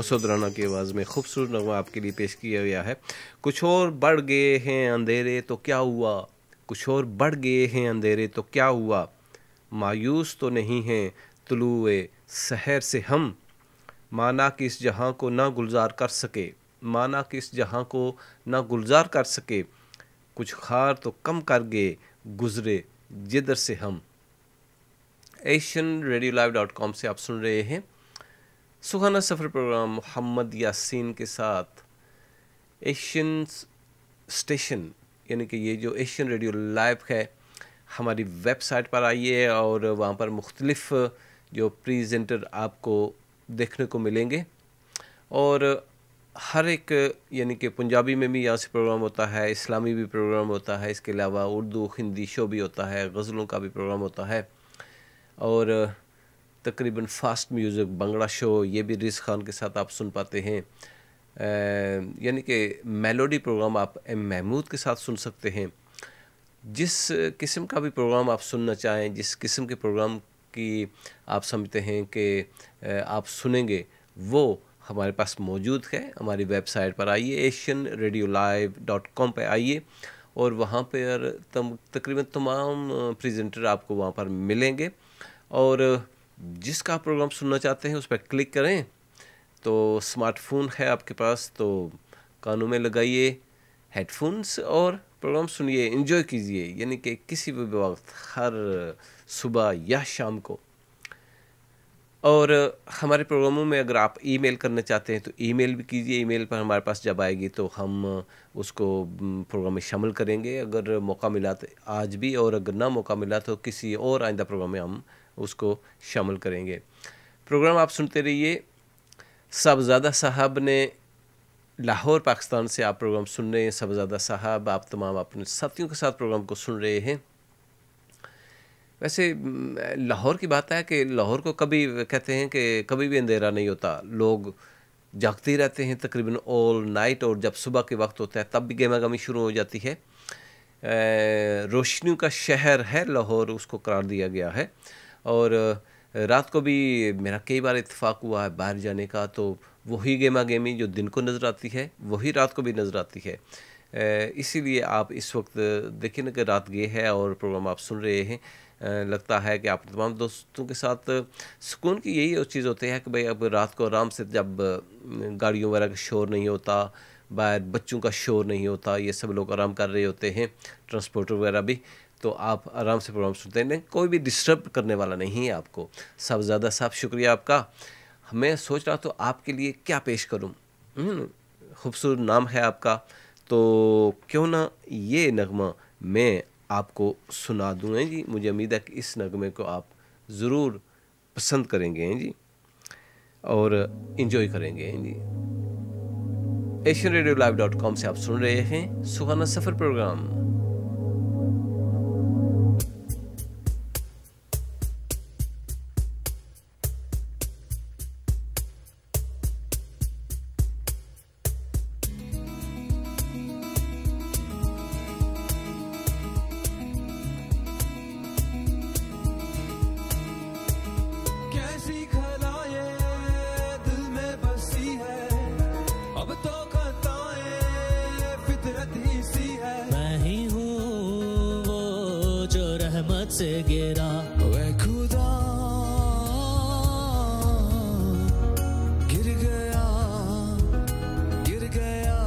मसूद राना की आवाज़ में खूबसूरत नगमा आपके लिए पेश किया गया है। कुछ और बढ़ गए हैं अंधेरे तो क्या हुआ, कुछ और बढ़ गए हैं अंधेरे तो क्या हुआ, मायूस तो नहीं हैं तुलुए सहर से हम, माना कि इस जहां को ना गुलजार कर सके, माना कि इस जहां को ना गुलजार कर सके, कुछ खार तो कम कर गए गुजरे जिधर से हम। asianradiolive.com से आप सुन रहे हैं सुहाना सफ़र प्रोग्राम मोहम्मद यासीन के साथ। एशियन स्टेशन यानी कि ये जो एशियन रेडियो लाइव है, हमारी वेबसाइट पर आइए और वहाँ पर मुख्तलिफ़ जो प्रेजेंटर आपको देखने को मिलेंगे और हर एक यानी कि पंजाबी में भी यहाँ से प्रोग्राम होता है, इस्लामी भी प्रोग्राम होता है, इसके अलावा उर्दू हिंदी शो भी होता है, गज़लों का भी प्रोग्राम होता है और तकरीबन फास्ट म्यूज़िक बंगड़ा शो ये भी रिज़ खान के साथ आप सुन पाते हैं। यानी कि मेलोडी प्रोग्राम आप एम महमूद के साथ सुन सकते हैं। जिस किस्म का भी प्रोग्राम आप सुनना चाहें, जिस किस्म के प्रोग्राम की आप समझते हैं कि आप सुनेंगे, वो हमारे पास मौजूद है। हमारी वेबसाइट पर आइए, asianradiolive.com पे आइए और वहाँ पर तकरीबन तमाम प्रेजेंटर आपको वहाँ पर मिलेंगे और जिसका प्रोग्राम सुनना चाहते हैं उस पर क्लिक करें तो स्मार्टफोन है आपके पास तो कानों में लगाइए हेडफोन्स और प्रोग्राम सुनिए, एंजॉय कीजिए, यानी कि किसी भी वक्त, हर सुबह या शाम को। और हमारे प्रोग्रामों में अगर आप ईमेल करना चाहते हैं तो ईमेल भी कीजिए। ईमेल पर हमारे पास जब आएगी तो हम उसको प्रोग्राम में शामिल करेंगे, अगर मौका मिला तो आज भी, और अगर ना मौका मिला तो किसी और आइंदा प्रोग्राम में हम उसको शामिल करेंगे। प्रोग्राम आप सुनते रहिए। साहबजादा साहब ने लाहौर पाकिस्तान से आप प्रोग्राम सुन रहे हैं। साहबजादा साहब, आप तमाम अपने साथियों के साथ प्रोग्राम को सुन रहे हैं। वैसे लाहौर की बात है कि लाहौर को कभी कहते हैं कि कभी भी अंधेरा नहीं होता, लोग जागते ही रहते हैं तकरीबन ऑल नाइट, और जब सुबह के वक्त होता है तब भी गहमा गहमी शुरू हो जाती है। रोशनियों का शहर है लाहौर, उसको करार दिया गया है। और रात को भी मेरा कई बार इत्तेफाक हुआ है बाहर जाने का, तो वही गहमा गहमी जो दिन को नज़र आती है वही रात को भी नज़र आती है। इसीलिए आप इस वक्त देखिए ना कि रात गए है और प्रोग्राम आप सुन रहे हैं। लगता है कि आप तमाम दोस्तों के साथ सुकून की यही चीज़ होती है कि भाई अब रात को आराम से, जब गाड़ियों वगैरह का शोर नहीं होता, बाहर बच्चों का शोर नहीं होता, ये सब लोग आराम कर रहे होते हैं, ट्रांसपोर्टर वगैरह भी, तो आप आराम से प्रोग्राम सुनते हैं, कोई भी डिस्टर्ब करने वाला नहीं है आपको। साहबजादा साहब, शुक्रिया आपका। मैं सोच रहा तो आपके लिए क्या पेश करूं, खूबसूरत नाम है आपका, तो क्यों ना ये नगमा मैं आपको सुना दूँ जी। मुझे उम्मीद है कि इस नगमे को आप ज़रूर पसंद करेंगे जी और इन्जॉय करेंगे जी। asianradiolive.com से आप सुन रहे हैं सुहाना सफ़र प्रोग्राम। से गिरा वे खुदा गिर गया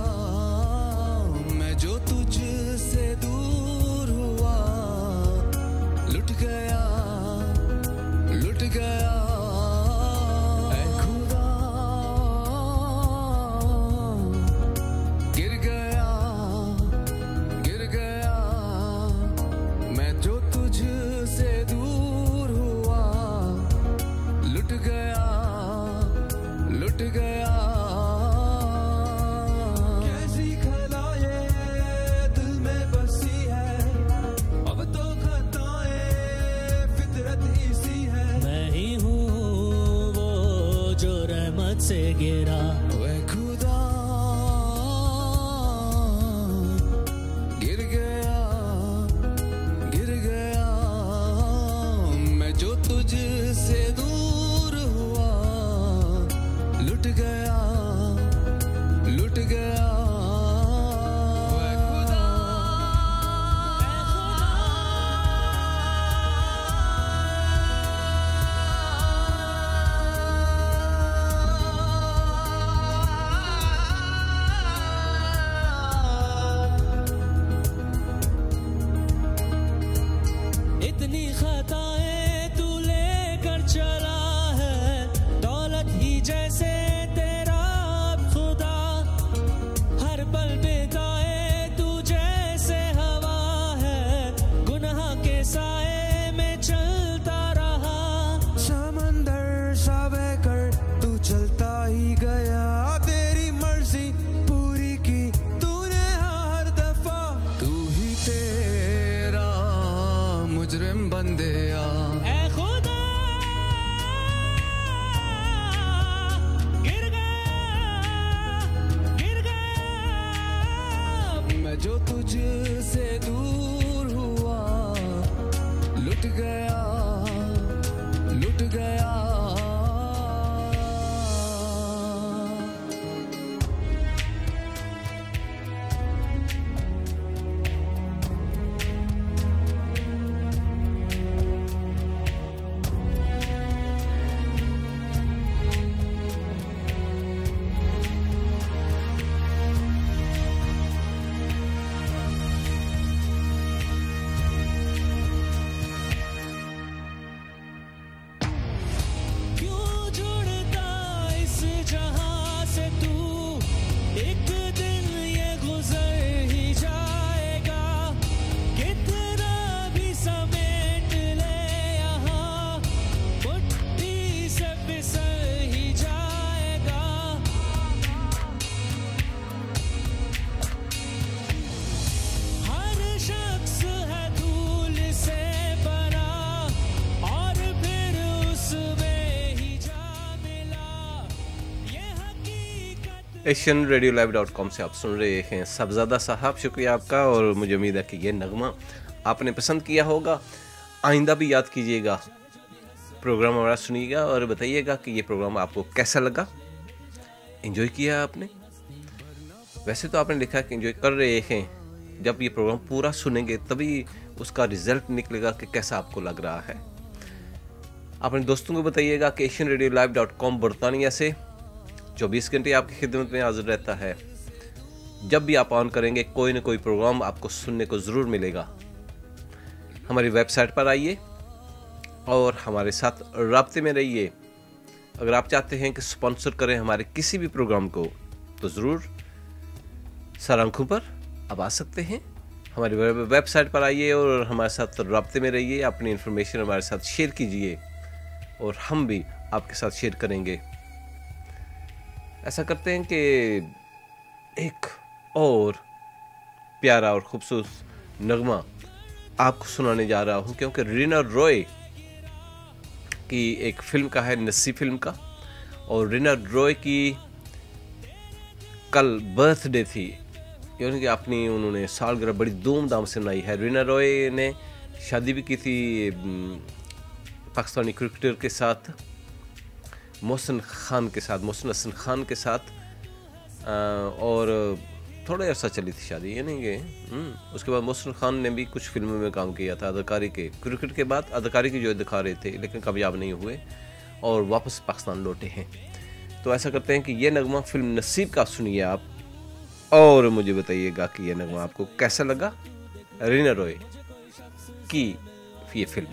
मैं जो तुझसे दूर हुआ, लुट गया ऐ खुदा गिर गया मैं जो तुझसे दूर हुआ, लुट गया कैसी खला ये दिल में बसी है, अब तो खताएं फितरत ही सी है। मैं ही हूँ वो जो रहमत से गिरा, वे खुदा गिर गया मैं जो तुझसे दूर हुआ, लुट गया खताएं तू लेकर चला है, दौलत ही जैसे तेरा खुदा, हर पल बिताए तू जैसे हवा है, गुनाह के साए में चलता रहा, समंदर सा बहकर तू चलता ही गया, तेरी मर्जी पूरी की तूने हर दफा, तू ही तेरा मुजरिम बंदे आ। ऐ खुदा गिर गया मैं जो तुझसे दूर हुआ, लुट गया लुट गया। क्यों जुड़ता इस जहां से तू, एक दिन ये गुजर ही जाएगा, कितना भी समेट ले यहाँ, मुट्ठी से फिसल ही जाएगा। हर शख्स है धूल से बना, और फिर उसमें ही जा मिला, ये हकीकत। AsianRadioLive.com से आप सुन रहे हैं सबजादा साहब, शुक्रिया आपका। और मुझे उम्मीद है कि ये नगमा आपने पसंद किया होगा। आइंदा भी याद कीजिएगा, प्रोग्राम हमारा सुनिएगा और बताइएगा कि ये प्रोग्राम आपको कैसा लगा, एंजॉय किया आपने। वैसे तो आपने लिखा कि एंजॉय कर रहे हैं, जब ये प्रोग्राम पूरा सुनेंगे तभी उसका रिजल्ट निकलेगा कि कैसा आपको लग रहा है। अपने दोस्तों को बताइएगा कि AsianRadioLive.com बरतानिया से 24 घंटे आपकी खिदमत में हाजिर रहता है। जब भी आप ऑन करेंगे कोई ना कोई प्रोग्राम आपको सुनने को ज़रूर मिलेगा। हमारी वेबसाइट पर आइए और हमारे साथ राब्ते में रहिए। अगर आप चाहते हैं कि स्पॉन्सर करें हमारे किसी भी प्रोग्राम को, तो ज़रूर सर आंखों पर आप आ सकते हैं। हमारी वेबसाइट पर आइए और हमारे साथ राब्ते में रहिए, अपनी इन्फॉर्मेशन हमारे साथ शेयर कीजिए और हम भी आपके साथ शेयर करेंगे। ऐसा करते हैं कि एक और प्यारा और खूबसूरत नगमा आपको सुनाने जा रहा हूं, क्योंकि रीना रॉय की एक फिल्म का है, नसीब फिल्म का, और रीना रॉय की कल बर्थडे थी, यानी कि अपनी उन्होंने सालगिरह बड़ी धूमधाम से मनाई है। रीना रॉय ने शादी भी की थी पाकिस्तानी क्रिकेटर के साथ, मोहसिन हसन खान के साथ, और थोड़ा अर्सा चली थी शादी, यानी कि उसके बाद मोहसिन खान ने भी कुछ फिल्मों में काम किया था अदाकारी के। क्रिकेट के बाद अदाकारी की जो दिखा रहे थे, लेकिन कामयाब नहीं हुए और वापस पाकिस्तान लौटे हैं। तो ऐसा करते हैं कि ये नगमा फिल्म नसीब का सुनिए आप, और मुझे बताइएगा कि ये नगमा आपको कैसा लगा। रीना रॉय की ये फिल्म।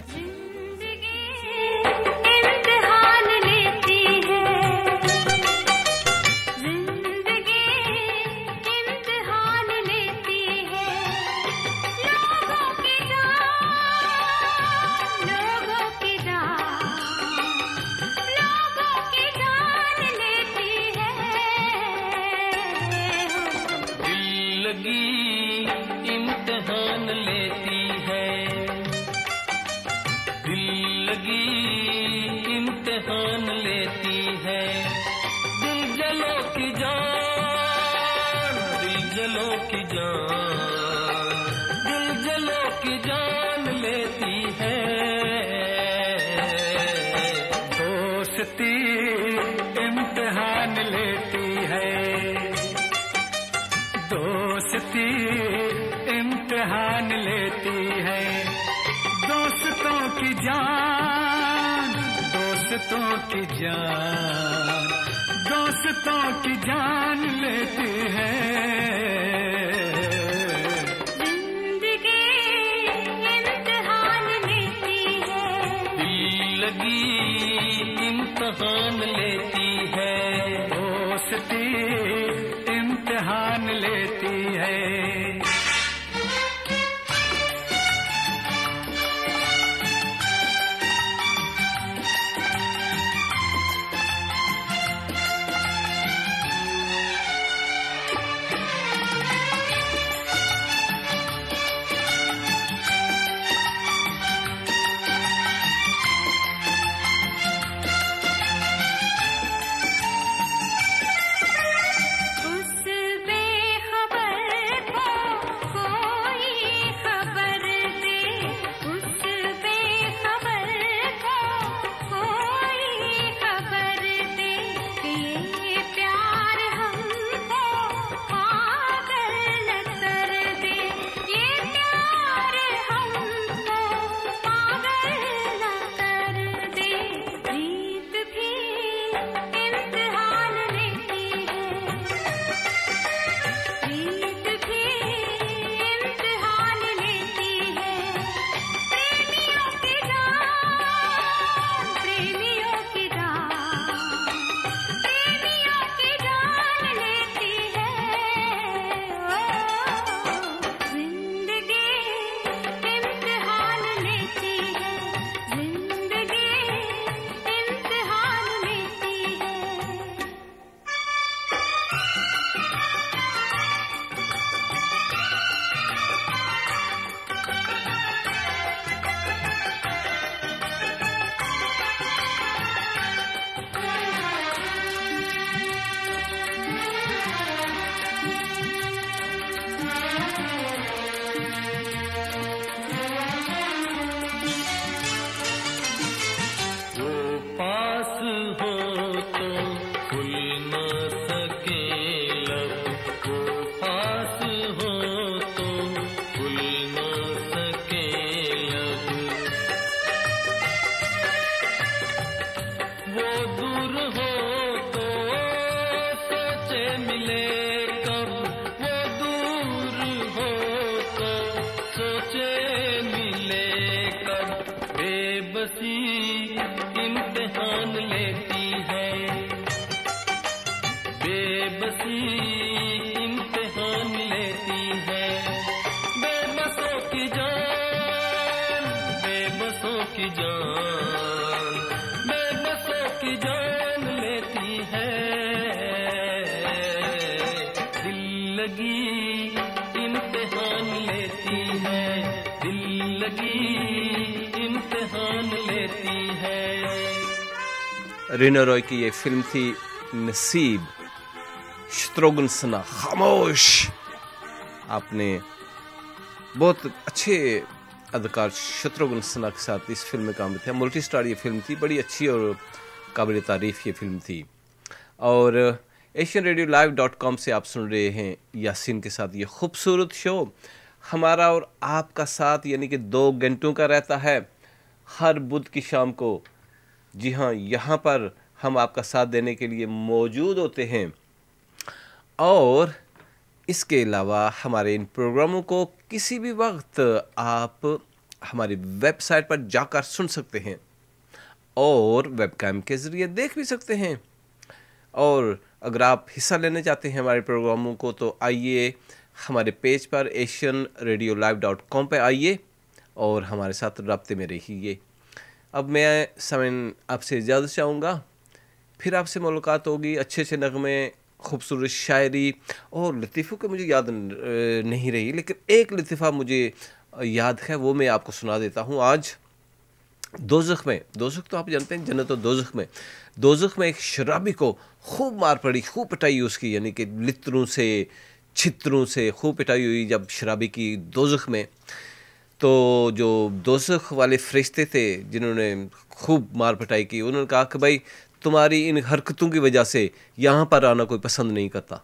इम्तिहान लेती है दोस्तों की जान, दोस्तों की जान, दोस्तों की जान लेती है। जिंदगी इम्तिहान लेती इम्तिहान लेती है। रीना रॉय की ये फिल्म थी नसीब। शत्रुघ्न सिन्हा खामोश, आपने बहुत अच्छे अदाकार शत्रुघ्न सिन्हा के साथ इस फिल्म में काम किया। मल्टी स्टार ये फिल्म थी, बड़ी अच्छी और काबिल तारीफ ये फिल्म थी। और asianradiolive.com से आप सुन रहे हैं यासीन के साथ ये खूबसूरत शो हमारा और आपका साथ, यानी कि 2 घंटों का रहता है हर बुध की शाम को। जी हाँ, यहाँ पर हम आपका साथ देने के लिए मौजूद होते हैं। और इसके अलावा हमारे इन प्रोग्रामों को किसी भी वक्त आप हमारी वेबसाइट पर जाकर सुन सकते हैं और वेबकैम के ज़रिए देख भी सकते हैं। और अगर आप हिस्सा लेना चाहते हैं हमारे प्रोग्रामों को तो आइए हमारे पेज पर asianradiolive.com पे आइए और हमारे साथ राब्ते में रहिए। अब मैं सामन आपसे इजाज़त चाहूँगा, फिर आपसे मुलाकात होगी। अच्छे अच्छे नगमे, खूबसूरत शायरी और लतीफ़ों के मुझे याद नहीं रही, लेकिन एक लतीफ़ा मुझे याद है, वो मैं आपको सुना देता हूँ आज। दोज़ख में, दोज़ख तो आप जानते हैं, जन्नत और दोज़ख में, दोज़ख में एक शराबी को खूब मार पड़ी, खूब पिटाई उसकी, यानी कि लित्रों से, छित्रों से खूब पिटाई हुई जब शराबी की दोज़ख में। तो जो दोज़ख वाले फरिश्ते थे जिन्होंने खूब मार पिटाई की, उन्होंने कहा कि भाई तुम्हारी इन हरकतों की वजह से यहाँ पर आना कोई पसंद नहीं करता।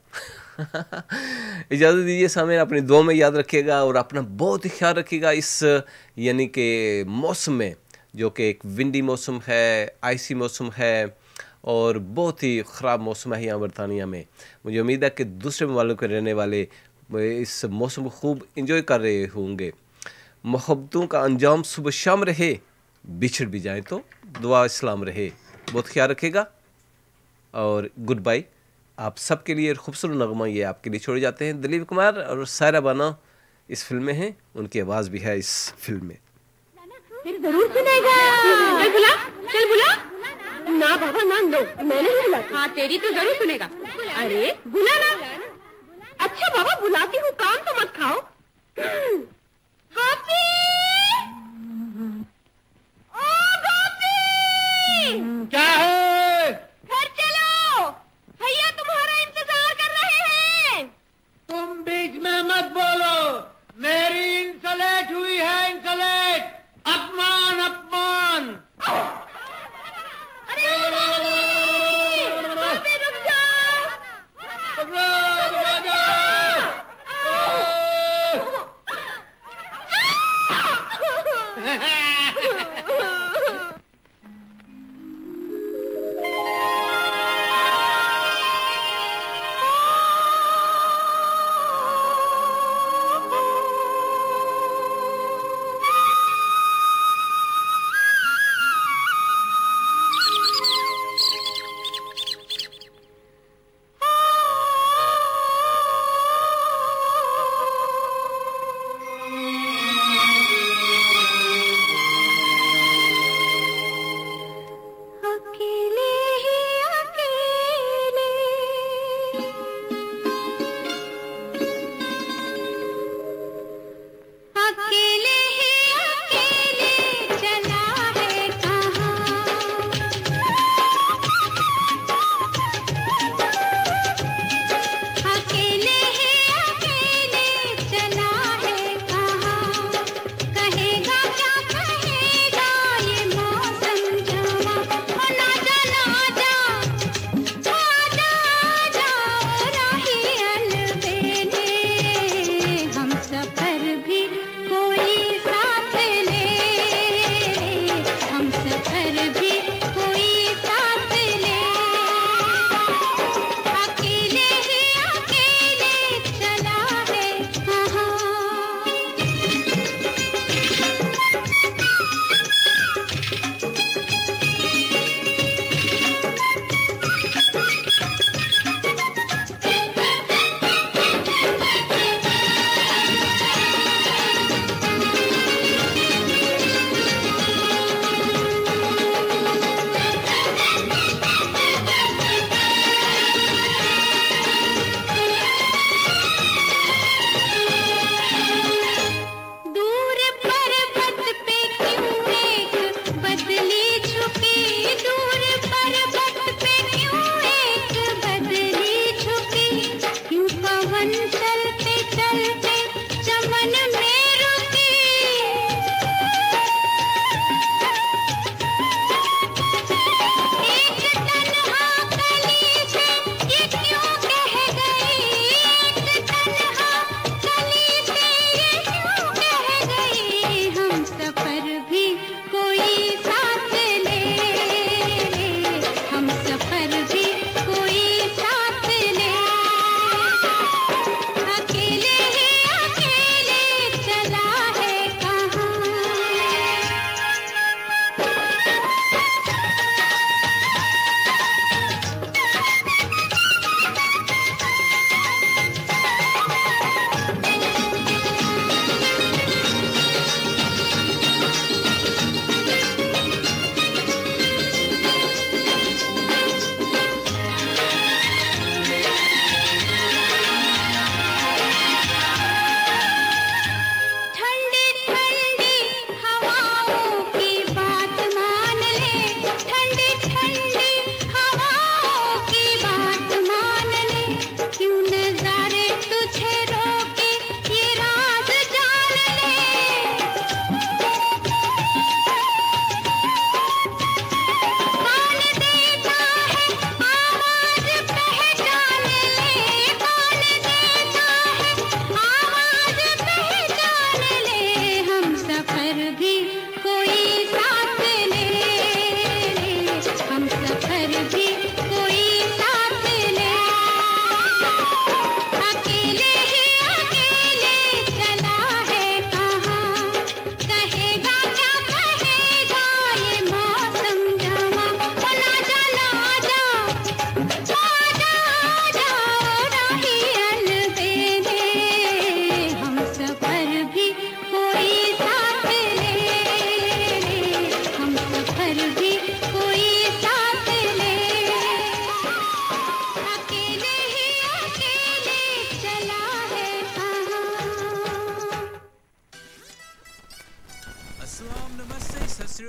इजाज़त दीजिए सामने, अपनी दुआ में याद रखिएगा और अपना बहुत ही ख्याल रखिएगा इस यानी कि मौसम में, जो कि एक विंडी मौसम है, आइसी मौसम है और बहुत ही ख़राब मौसम है यहाँ बरतानिया में। मुझे उम्मीद है कि दूसरे ममालिक के रहने वाले इस मौसम को खूब इंजॉय कर रहे होंगे। मोहब्बतों का अंजाम सुबह शाम रहे, बिछड़ भी जाए तो दुआ इस्लाम रहे। बहुत ख्याल रखिएगा और गुड बाय, आप सबके लिए खूबसूरत नगमा ये आपके लिए छोड़े जाते हैं। दिलीप कुमार और सायरा बानो इस फिल्म में हैं, उनकी आवाज़ भी है इस फिल्म में। फिर जरूर सुनेगा। चल बुला, चल बुला। ना बाबा ना, लो मैंने ही बुला। हाँ तेरी तो जरूर सुनेगा। अरे बुला ना। अच्छा बाबा बुलाती हूँ, काम तो मत खाओ। गोपी, ओ गोपी, क्या है? घर चलो, भैया तुम्हारा इंतजार कर रहे हैं। तुम बीच में मत बोलो, मेरी इंसलेट हुई है, इंसलेट। अपमान अपमान। अरे गोपी रुक जाओ।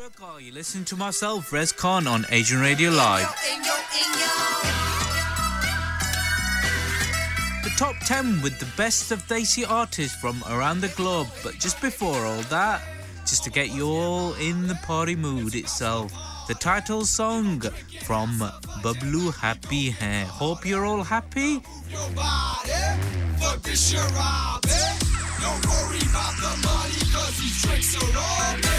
You listen to myself, Rez Khan, on Asian Radio Live. The top 10 with the best of Desi artists from around the globe. But just before all that, just to get you all in the party mood itself, the title song from Bablu Happy Hai. Hope you're all happy. Don't worry about the money, 'cause these tricks are all made.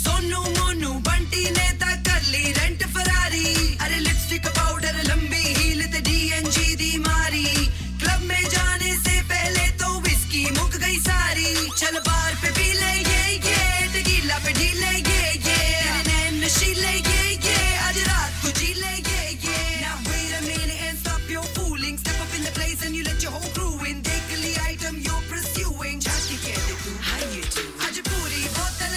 Sonu Monu Bunty ने तक कर ली रेंट फरारी अरे लिपस्टिक पाउडर लंबी हील ते डीएनजी दी मारी क्लब में जाने से पहले तो विस्की मुक गई सारी चल बार पे पी ले ये टकीला पे ढीले ये नैन नशीले ये आज रात को जी ले ये now wait a minute and stop your fooling step up in the place and you let your whole crew in take the item you're pursuing झांकी के देखो how you do आज पूरी बोतल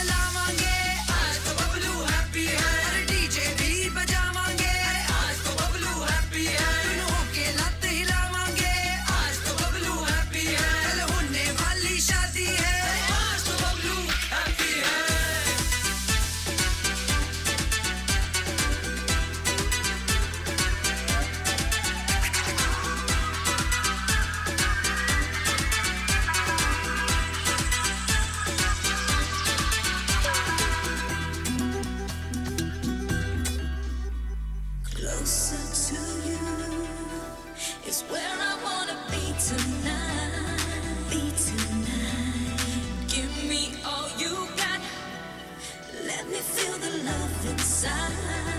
Let me feel the love inside.